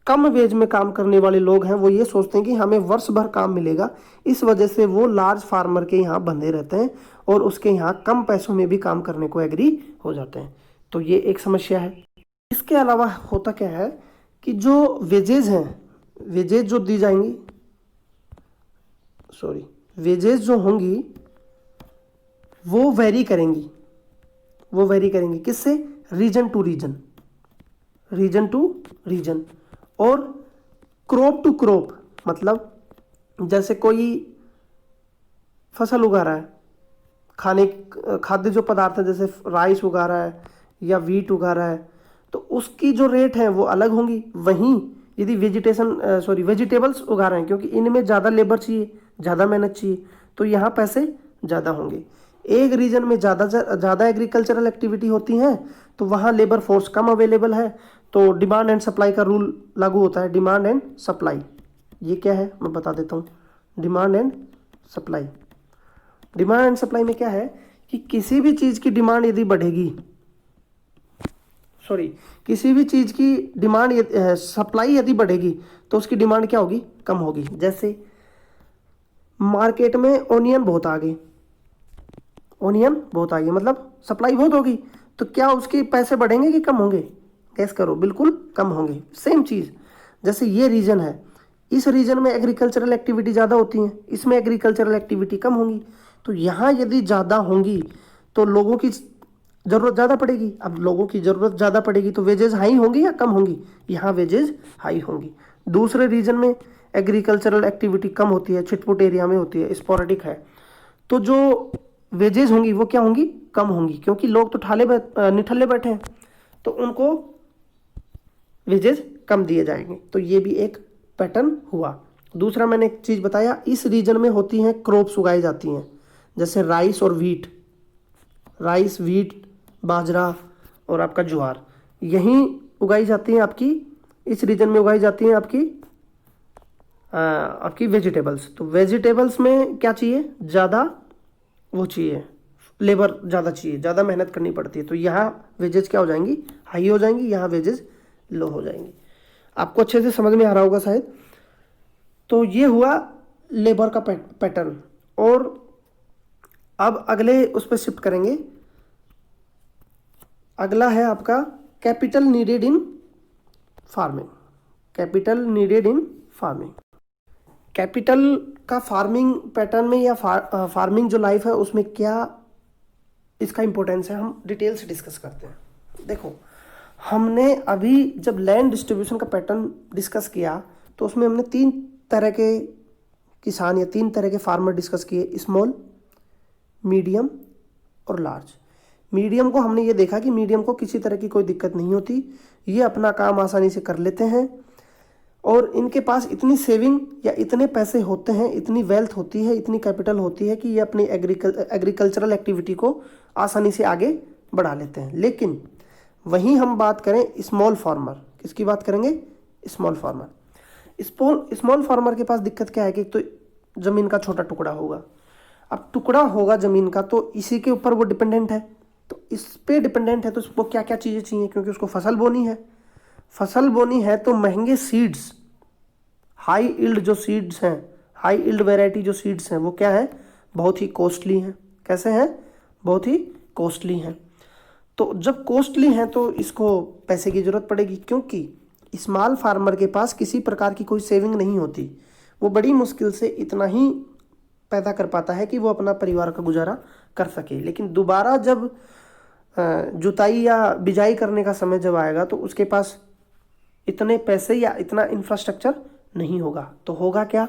कम वेज में काम करने वाले लोग हैं वो ये सोचते हैं कि हमें वर्ष भर काम मिलेगा, इस वजह से वो लार्ज फार्मर के यहाँ बंधे रहते हैं और उसके यहाँ कम पैसों में भी काम करने को एग्री हो जाते हैं। तो ये एक समस्या है। इसके अलावा होता क्या है कि जो वेजेज हैं, वेजेज जो दी जाएंगी, वेजेज जो होंगी वो वेरी करेंगी। किससे? रीजन टू रीजन और क्रॉप टू क्रॉप। मतलब जैसे कोई फसल उगा रहा है, खाद्य जो पदार्थ है, जैसे राइस उगा रहा है या वीट उगा रहा है, तो उसकी जो रेट है वो अलग होंगी। वहीं यदि वेजिटेबल्स उगा रहे हैं, क्योंकि इनमें ज़्यादा लेबर चाहिए, ज़्यादा मेहनत चाहिए, तो यहाँ पैसे ज़्यादा होंगे। एक रीजन में ज़्यादा एग्रीकल्चरल एक्टिविटी होती हैं तो वहाँ लेबर फोर्स कम अवेलेबल है, तो डिमांड एंड सप्लाई का रूल लागू होता है। डिमांड एंड सप्लाई, ये क्या है मैं बता देता हूँ। डिमांड एंड सप्लाई में क्या है कि किसी भी चीज़ की डिमांड यदि बढ़ेगी, किसी भी चीज़ की डिमांड सप्लाई यदि बढ़ेगी तो उसकी डिमांड क्या होगी? कम होगी। जैसे मार्केट में ओनियन बहुत आ गए, मतलब सप्लाई बहुत होगी, तो क्या उसके पैसे बढ़ेंगे कि कम होंगे? गैस करो, बिल्कुल कम होंगे। सेम चीज़, जैसे ये रीजन है, इस रीजन में एग्रीकल्चरल एक्टिविटी ज़्यादा होती है, इसमें एग्रीकल्चरल एक्टिविटी कम होंगी। तो यहाँ यदि ज़्यादा होंगी तो लोगों की ज़रूरत ज़्यादा पड़ेगी। अब लोगों की ज़रूरत ज़्यादा पड़ेगी तो वेजेस हाई होंगी या कम होंगी? यहाँ वेजेस हाई होंगी। दूसरे रीजन में एग्रीकल्चरल एक्टिविटी कम होती है, छिटपुट एरिया में होती है, स्पोरेडिक है, तो जो वेजेस होंगी वो क्या होंगी? कम होंगी, क्योंकि लोग तो निठल्ले बैठे हैं, तो उनको वेजेस कम दिए जाएंगे। तो ये भी एक पैटर्न हुआ। दूसरा मैंने एक चीज़ बताया, इस रीजन में होती हैं क्रॉप्स उगाई जाती हैं, जैसे राइस और वीट, बाजरा और आपका ज्वार, यहीं उगाई जाती हैं आपकी, इस रीजन में उगाई जाती हैं आपकी वेजिटेबल्स। तो वेजिटेबल्स में क्या चाहिए? ज़्यादा वो चाहिए, लेबर ज़्यादा चाहिए, ज़्यादा मेहनत करनी पड़ती है, तो यहाँ वेजेस क्या हो जाएंगी? हाई हो जाएंगी, यहाँ वेजेस लो हो जाएंगी। आपको अच्छे से समझ में आ रहा होगा शायद। तो ये हुआ लेबर का पैटर्न। और अब अगले उस पर शिफ्ट करेंगे। अगला है आपका capital needed in farming. Capital का फार्मिंग पैटर्न में या फार्मिंग जो लाइफ है उसमें क्या इसका इंपॉर्टेंस है, हम डिटेल से डिस्कस करते हैं। देखो, हमने अभी जब लैंड डिस्ट्रीब्यूशन का पैटर्न डिस्कस किया तो उसमें हमने 3 तरह के किसान या 3 तरह के फार्मर डिस्कस किए, स्मॉल, मीडियम और लार्ज। मीडियम को हमने ये देखा कि मीडियम को किसी तरह की कोई दिक्कत नहीं होती, ये अपना काम आसानी से कर लेते हैं और इनके पास इतनी सेविंग या इतने पैसे होते हैं, इतनी वेल्थ होती है, इतनी कैपिटल होती है कि ये अपनी एग्रीकल्चरल एक्टिविटी को आसानी से आगे बढ़ा लेते हैं। लेकिन वहीं हम बात करें स्मॉल फार्मर, किसकी बात करेंगे? स्मॉल फार्मर के पास दिक्कत क्या है कि तो ज़मीन का छोटा टुकड़ा होगा। अब टुकड़ा होगा ज़मीन का तो इसी के ऊपर वो डिपेंडेंट है, तो इस पे डिपेंडेंट है तो उसको क्या क्या चीज़ें चाहिए, क्योंकि उसको फसल बोनी है तो महंगे सीड्स, हाई इल्ड वैरायटी जो सीड्स हैं वो क्या है? बहुत ही कॉस्टली हैं। कैसे हैं? बहुत ही कॉस्टली हैं। तो जब कॉस्टली हैं तो इसको पैसे की ज़रूरत पड़ेगी, क्योंकि स्मॉल फार्मर के पास किसी प्रकार की कोई सेविंग नहीं होती, वो बड़ी मुश्किल से इतना ही पैदा कर पाता है कि वो अपना परिवार का गुजारा कर सके। लेकिन दोबारा जब जुताई या बिजाई करने का समय जब आएगा तो उसके पास इतने पैसे या इतना इंफ्रास्ट्रक्चर नहीं होगा। तो होगा क्या?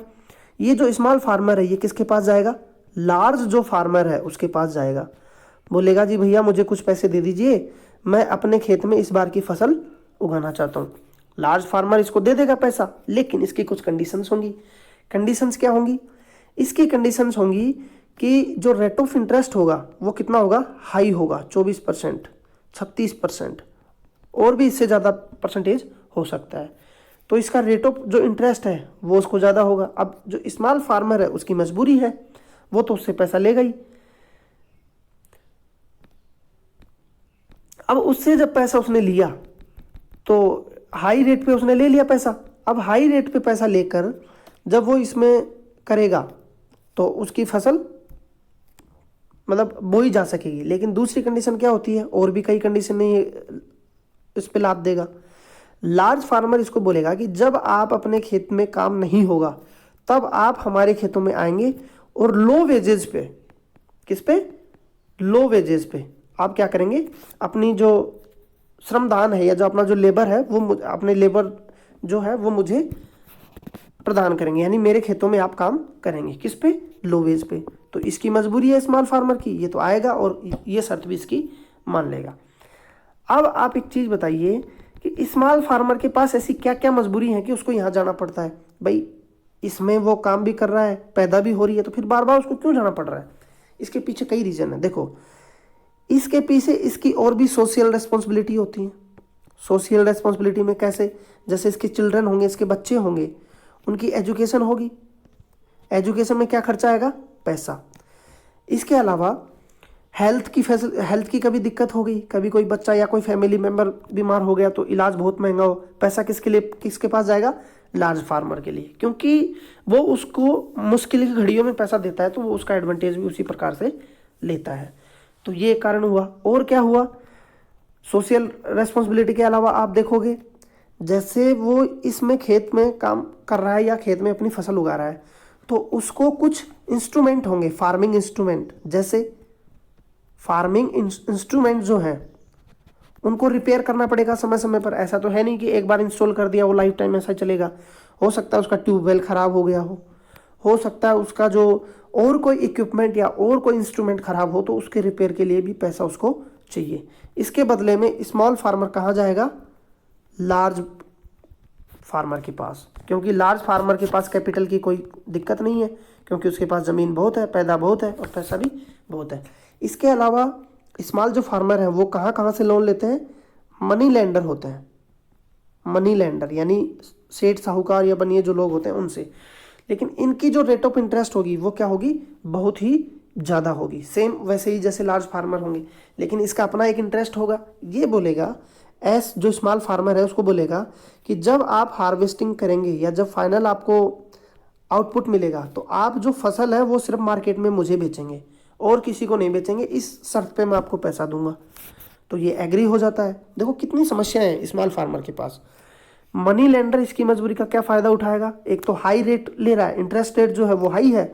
ये जो स्मॉल फार्मर है ये किसके पास जाएगा? लार्ज जो फार्मर है उसके पास जाएगा, बोलेगा जी भैया मुझे कुछ पैसे दे दीजिए, मैं अपने खेत में इस बार की फसल उगाना चाहता हूँ। लार्ज फार्मर इसको दे देगा पैसा, लेकिन इसकी कुछ कंडीशंस होंगी। कंडीशंस क्या होंगी? इसकी कंडीशंस होंगी कि जो रेट ऑफ इंटरेस्ट होगा वो कितना होगा? हाई होगा, 24%, 36%, और भी इससे ज़्यादा परसेंटेज हो सकता है। तो इसका रेट ऑफ जो इंटरेस्ट है वो उसको ज़्यादा होगा। अब जो स्मॉल फार्मर है उसकी मजबूरी है, वो तो उससे पैसा लेगा ही। अब उससे जब पैसा उसने लिया तो हाई रेट पे उसने ले लिया पैसा। अब हाई रेट पे पैसा लेकर जब वो इसमें करेगा तो उसकी फसल मतलब बोई जा सकेगी। लेकिन दूसरी कंडीशन क्या होती है, और भी कई कंडीशन नहीं इस पे लाद देगा। लार्ज फार्मर इसको बोलेगा कि जब आप अपने खेत में काम नहीं होगा तब आप हमारे खेतों में आएंगे और लो वेजेस पे, किस पे, लो वेजेस पे आप क्या करेंगे, अपनी जो श्रमदान है या जो अपना जो लेबर है वो अपने लेबर जो है वो मुझे प्रदान करेंगे, यानी मेरे खेतों में आप काम करेंगे, किस पे, लो वेज पे। तो इसकी मजबूरी है स्मॉल फार्मर की, ये तो आएगा और ये शर्त भी इसकी मान लेगा। अब आप एक चीज बताइए कि स्मॉल फार्मर के पास ऐसी क्या क्या मजबूरी है कि उसको यहाँ जाना पड़ता है। भाई इसमें वो काम भी कर रहा है, पैदा भी हो रही है, तो फिर बार बार उसको क्यों जाना पड़ रहा है। इसके पीछे कई रीजन है। देखो इसके पीछे इसकी और भी सोशल रेस्पॉन्सिबिलिटी होती है। सोशल रेस्पॉन्सिबिलिटी में कैसे, जैसे इसके चिल्ड्रन होंगे, इसके बच्चे होंगे, उनकी एजुकेशन होगी। एजुकेशन में क्या खर्चा आएगा, पैसा। इसके अलावा हेल्थ की कभी दिक्कत हो गई, कभी कोई बच्चा या कोई फैमिली मेंबर बीमार हो गया तो इलाज बहुत महंगा हो, पैसा किसके लिए, किसके पास जाएगा, लार्ज फार्मर के लिए, क्योंकि वो उसको मुश्किल की घड़ियों में पैसा देता है तो वो उसका एडवांटेज भी उसी प्रकार से लेता है। तो ये कारण हुआ। और क्या हुआ, सोशल रेस्पॉन्सिबिलिटी के अलावा आप देखोगे जैसे वो इसमें खेत में काम कर रहा है या खेत में अपनी फसल उगा रहा है तो उसको कुछ इंस्ट्रूमेंट होंगे, फार्मिंग इंस्ट्रूमेंट, जैसे फार्मिंग इंस्ट्रूमेंट जो हैं उनको रिपेयर करना पड़ेगा समय समय पर। ऐसा तो है नहीं कि एक बार इंस्टॉल कर दिया वो लाइफ टाइम ऐसा चलेगा। हो सकता है उसका ट्यूबवेल खराब हो गया हो सकता है उसका जो और कोई इक्विपमेंट या और कोई इंस्ट्रूमेंट खराब हो तो उसके रिपेयर के लिए भी पैसा उसको चाहिए। इसके बदले में स्मॉल फार्मर कहाँ जाएगा, लार्ज फार्मर के पास, क्योंकि लार्ज फार्मर के पास कैपिटल की कोई दिक्कत नहीं है, क्योंकि उसके पास ज़मीन बहुत है, पैदा बहुत है और पैसा भी बहुत है। इसके अलावा स्मॉल जो फार्मर हैं वो कहाँ कहाँ से लोन लेते हैं, मनी लेंडर होते हैं। मनी लेंडर यानी सेठ साहूकार या बनिए जो लोग होते हैं उनसे। लेकिन इनकी जो रेट ऑफ इंटरेस्ट होगी वो क्या होगी, बहुत ही ज़्यादा होगी, सेम वैसे ही जैसे लार्ज फार्मर होंगे, लेकिन इसका अपना एक इंटरेस्ट होगा। ये बोलेगा जो स्मॉल फार्मर है उसको बोलेगा कि जब आप हार्वेस्टिंग करेंगे या जब फाइनल आपको आउटपुट मिलेगा तो आप जो फसल है वो सिर्फ मार्केट में मुझे बेचेंगे और किसी को नहीं बेचेंगे, इस शर्त पे मैं आपको पैसा दूंगा। तो ये एग्री हो जाता है। देखो कितनी समस्याएं हैं स्मॉल फार्मर के पास। मनी लेंडर इसकी मजबूरी का क्या फ़ायदा उठाएगा, एक तो हाई रेट ले रहा है, इंटरेस्ट रेट जो है वो हाई है,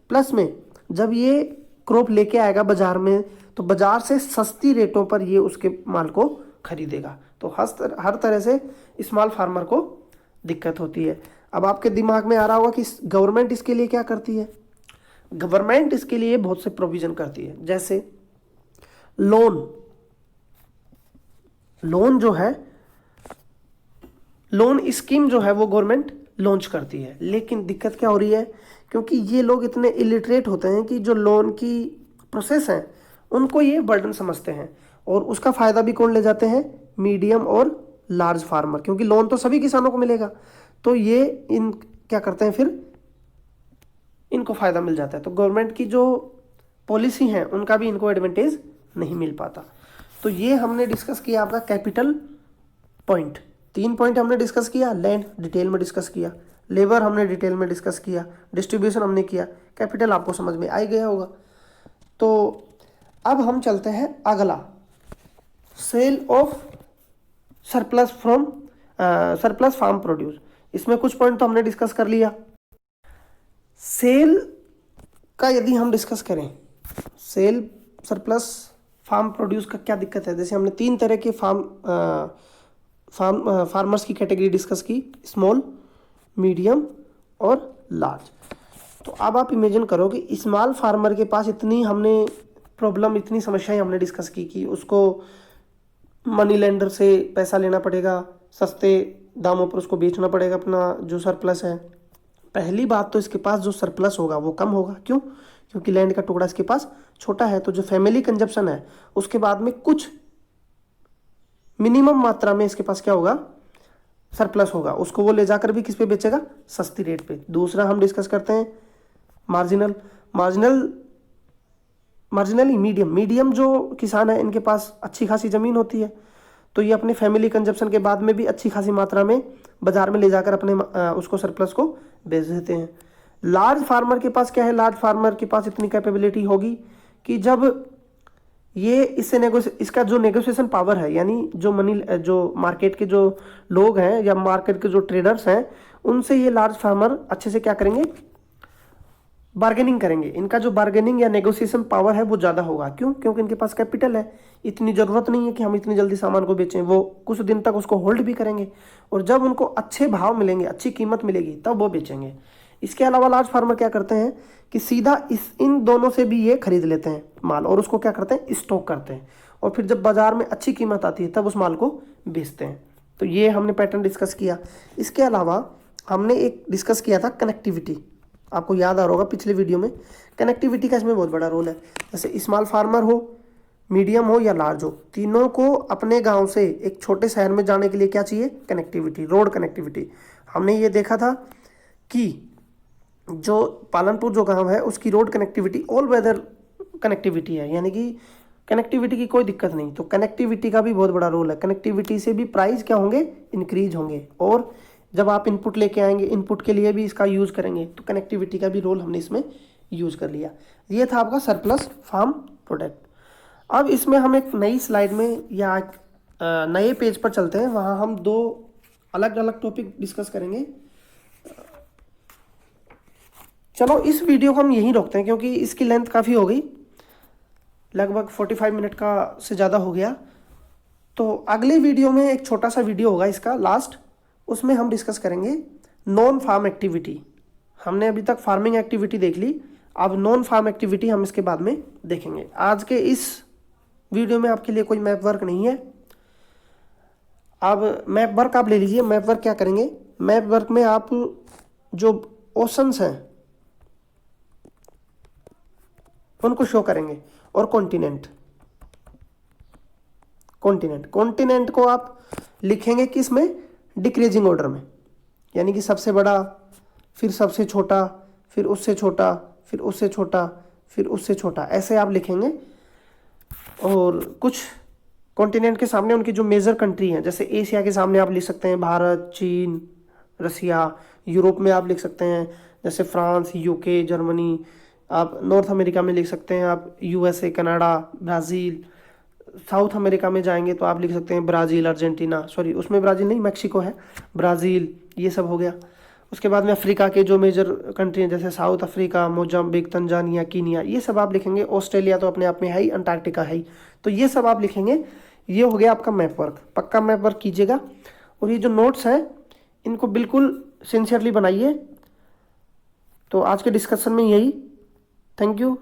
प्लस में जब ये क्रॉप लेके आएगा बाजार में तो बाजार से सस्ती रेटों पर ये उसके माल को खरीदेगा। तो हर तरह से स्मॉल फार्मर को दिक्कत होती है। अब आपके दिमाग में आ रहा होगा कि गवर्नमेंट इसके लिए क्या करती है। गवर्नमेंट इसके लिए बहुत से प्रोविजन करती है, जैसे लोन जो है, लोन स्कीम जो है वो गवर्नमेंट लॉन्च करती है। लेकिन दिक्कत क्या हो रही है, क्योंकि ये लोग इतने इलिटरेट होते हैं कि जो लोन की प्रोसेस है उनको ये बर्डन समझते हैं और उसका फ़ायदा भी कौन ले जाते हैं, मीडियम और लार्ज फार्मर, क्योंकि लोन तो सभी किसानों को मिलेगा तो ये इन क्या करते हैं, फिर इनको फ़ायदा मिल जाता है। तो गवर्नमेंट की जो पॉलिसी है उनका भी इनको एडवांटेज नहीं मिल पाता। तो ये हमने डिस्कस किया आपका कैपिटल पॉइंट। 3 पॉइंट हमने डिस्कस किया, लैंड डिटेल में डिस्कस किया, लेबर हमने डिटेल में डिस्कस किया, डिस्ट्रीब्यूशन हमने किया, कैपिटल आपको समझ में आ गया होगा। तो अब हम चलते हैं अगला, sale of surplus farm produce. इसमें कुछ पॉइंट तो हमने डिस्कस कर लिया। सेल का यदि हम डिस्कस करें, सेल सरप्लस फार्म प्रोड्यूस का क्या दिक्कत है। जैसे हमने 3 तरह के फार्मर्स की कैटेगरी डिस्कस की, स्मॉल, मीडियम और लार्ज। तो अब आप इमेजिन करो कि स्मॉल फार्मर के पास इतनी समस्याएं हमने डिस्कस की कि उसको मनी लेंडर से पैसा लेना पड़ेगा, सस्ते दामों पर उसको बेचना पड़ेगा अपना जो सरप्लस है। पहली बात तो इसके पास जो सरप्लस होगा वो कम होगा, क्यों, क्योंकि लैंड का टुकड़ा इसके पास छोटा है। तो जो फैमिली कंजप्शन है उसके बाद में कुछ मिनिमम मात्रा में इसके पास क्या होगा, सरप्लस होगा, उसको वो ले जाकर भी किस पे बेचेगा, सस्ती रेट पे। दूसरा हम डिस्कस करते हैं मार्जिनली मीडियम जो किसान है इनके पास अच्छी खासी ज़मीन होती है तो ये अपने फैमिली कंजप्शन के बाद में भी अच्छी खासी मात्रा में बाजार में ले जाकर अपने उसको सरप्लस को बेच देते हैं। लार्ज फार्मर के पास क्या है, लार्ज फार्मर के पास इतनी कैपेबिलिटी होगी कि जब ये इसका जो नेगोशिएशन पावर है, यानी जो मार्केट के जो लोग हैं या मार्केट के जो ट्रेडर्स हैं, उनसे ये लार्ज फार्मर अच्छे से क्या करेंगे, बार्गेनिंग करेंगे। इनका जो बार्गेनिंग या नेगोशिएशन पावर है वो ज़्यादा होगा। क्यों? क्योंकि इनके पास कैपिटल है। इतनी ज़रूरत नहीं है कि हम इतनी जल्दी सामान को बेचें, वो कुछ दिन तक उसको होल्ड भी करेंगे और जब उनको अच्छे भाव मिलेंगे, अच्छी कीमत मिलेगी, तब वो बेचेंगे। इसके अलावा लार्ज फार्मर क्या करते हैं कि सीधा इन दोनों से भी ये खरीद लेते हैं माल और उसको क्या करते हैं, स्टॉक करते हैं, और फिर जब बाजार में अच्छी कीमत आती है तब उस माल को बेचते हैं। तो ये हमने पैटर्न डिस्कस किया। इसके अलावा हमने एक डिस्कस किया था कनेक्टिविटी। आपको याद आ रहा होगा पिछले वीडियो में, कनेक्टिविटी का इसमें बहुत बड़ा रोल है। जैसे स्मॉल फार्मर हो, मीडियम हो या लार्ज हो, तीनों को अपने गांव से एक छोटे शहर में जाने के लिए क्या चाहिए, कनेक्टिविटी, रोड कनेक्टिविटी। हमने ये देखा था कि जो पालनपुर जो गांव है उसकी road connectivity all weather connectivity है, यानी कि कनेक्टिविटी की कोई दिक्कत नहीं। तो कनेक्टिविटी का भी बहुत बड़ा रोल है। कनेक्टिविटी से भी प्राइस क्या होंगे, इंक्रीज होंगे, और जब आप इनपुट लेके आएंगे, इनपुट के लिए भी इसका यूज़ करेंगे, तो कनेक्टिविटी का भी रोल हमने इसमें यूज़ कर लिया। ये था आपका सरप्लस फार्म प्रोडक्ट। अब इसमें हम एक नई स्लाइड में या नए पेज पर चलते हैं, वहाँ हम दो अलग अलग टॉपिक डिस्कस करेंगे। चलो इस वीडियो को हम यहीं रोकते हैं क्योंकि इसकी लेंथ काफ़ी हो गई, लगभग 45 मिनट का से ज़्यादा हो गया। तो अगले वीडियो में एक छोटा सा वीडियो होगा इसका लास्ट, उसमें हम डिस्कस करेंगे नॉन फार्म एक्टिविटी। हमने अभी तक फार्मिंग एक्टिविटी देख ली, अब नॉन फार्म एक्टिविटी हम इसके बाद में देखेंगे। आज के इस वीडियो में आपके लिए कोई मैप वर्क नहीं है। अब मैप वर्क आप ले लीजिए। मैप वर्क क्या करेंगे, मैप वर्क में आप जो ओशंस हैं उनको शो करेंगे, और कॉन्टिनेंट को आप लिखेंगे किस में, डिक्रीजिंग ऑर्डर में, यानी कि सबसे बड़ा, फिर सबसे छोटा, फिर उससे छोटा, फिर उससे छोटा, फिर उससे छोटा, ऐसे आप लिखेंगे। और कुछ कॉन्टिनेंट के सामने उनकी जो मेजर कंट्री हैं, जैसे एशिया के सामने आप लिख सकते हैं भारत, चीन, रसिया। यूरोप में आप लिख सकते हैं जैसे फ्रांस, यूके, जर्मनी। आप नॉर्थ अमेरिका में लिख सकते हैं आप USA, Canada, Brazil. South America में जाएंगे तो आप लिख सकते हैं ब्राज़ील, अर्जेंटीना, सॉरी उसमें ब्राज़ील नहीं, मैक्सिको है, ब्राज़ील, ये सब हो गया। उसके बाद में अफ्रीका के जो मेजर कंट्री हैं जैसे south Africa, Mozambique, Tanzania, Kenya, ये सब आप लिखेंगे। ऑस्ट्रेलिया तो अपने आप में है ही, अंटार्कटिका है ही, तो ये सब आप लिखेंगे। ये हो गया आपका मैप वर्क। पक्का मैप वर्क कीजिएगा, और ये जो नोट्स हैं इनको बिल्कुल सिंसियरली बनाइए। तो आज के डिस्कशन में यही। Thank you.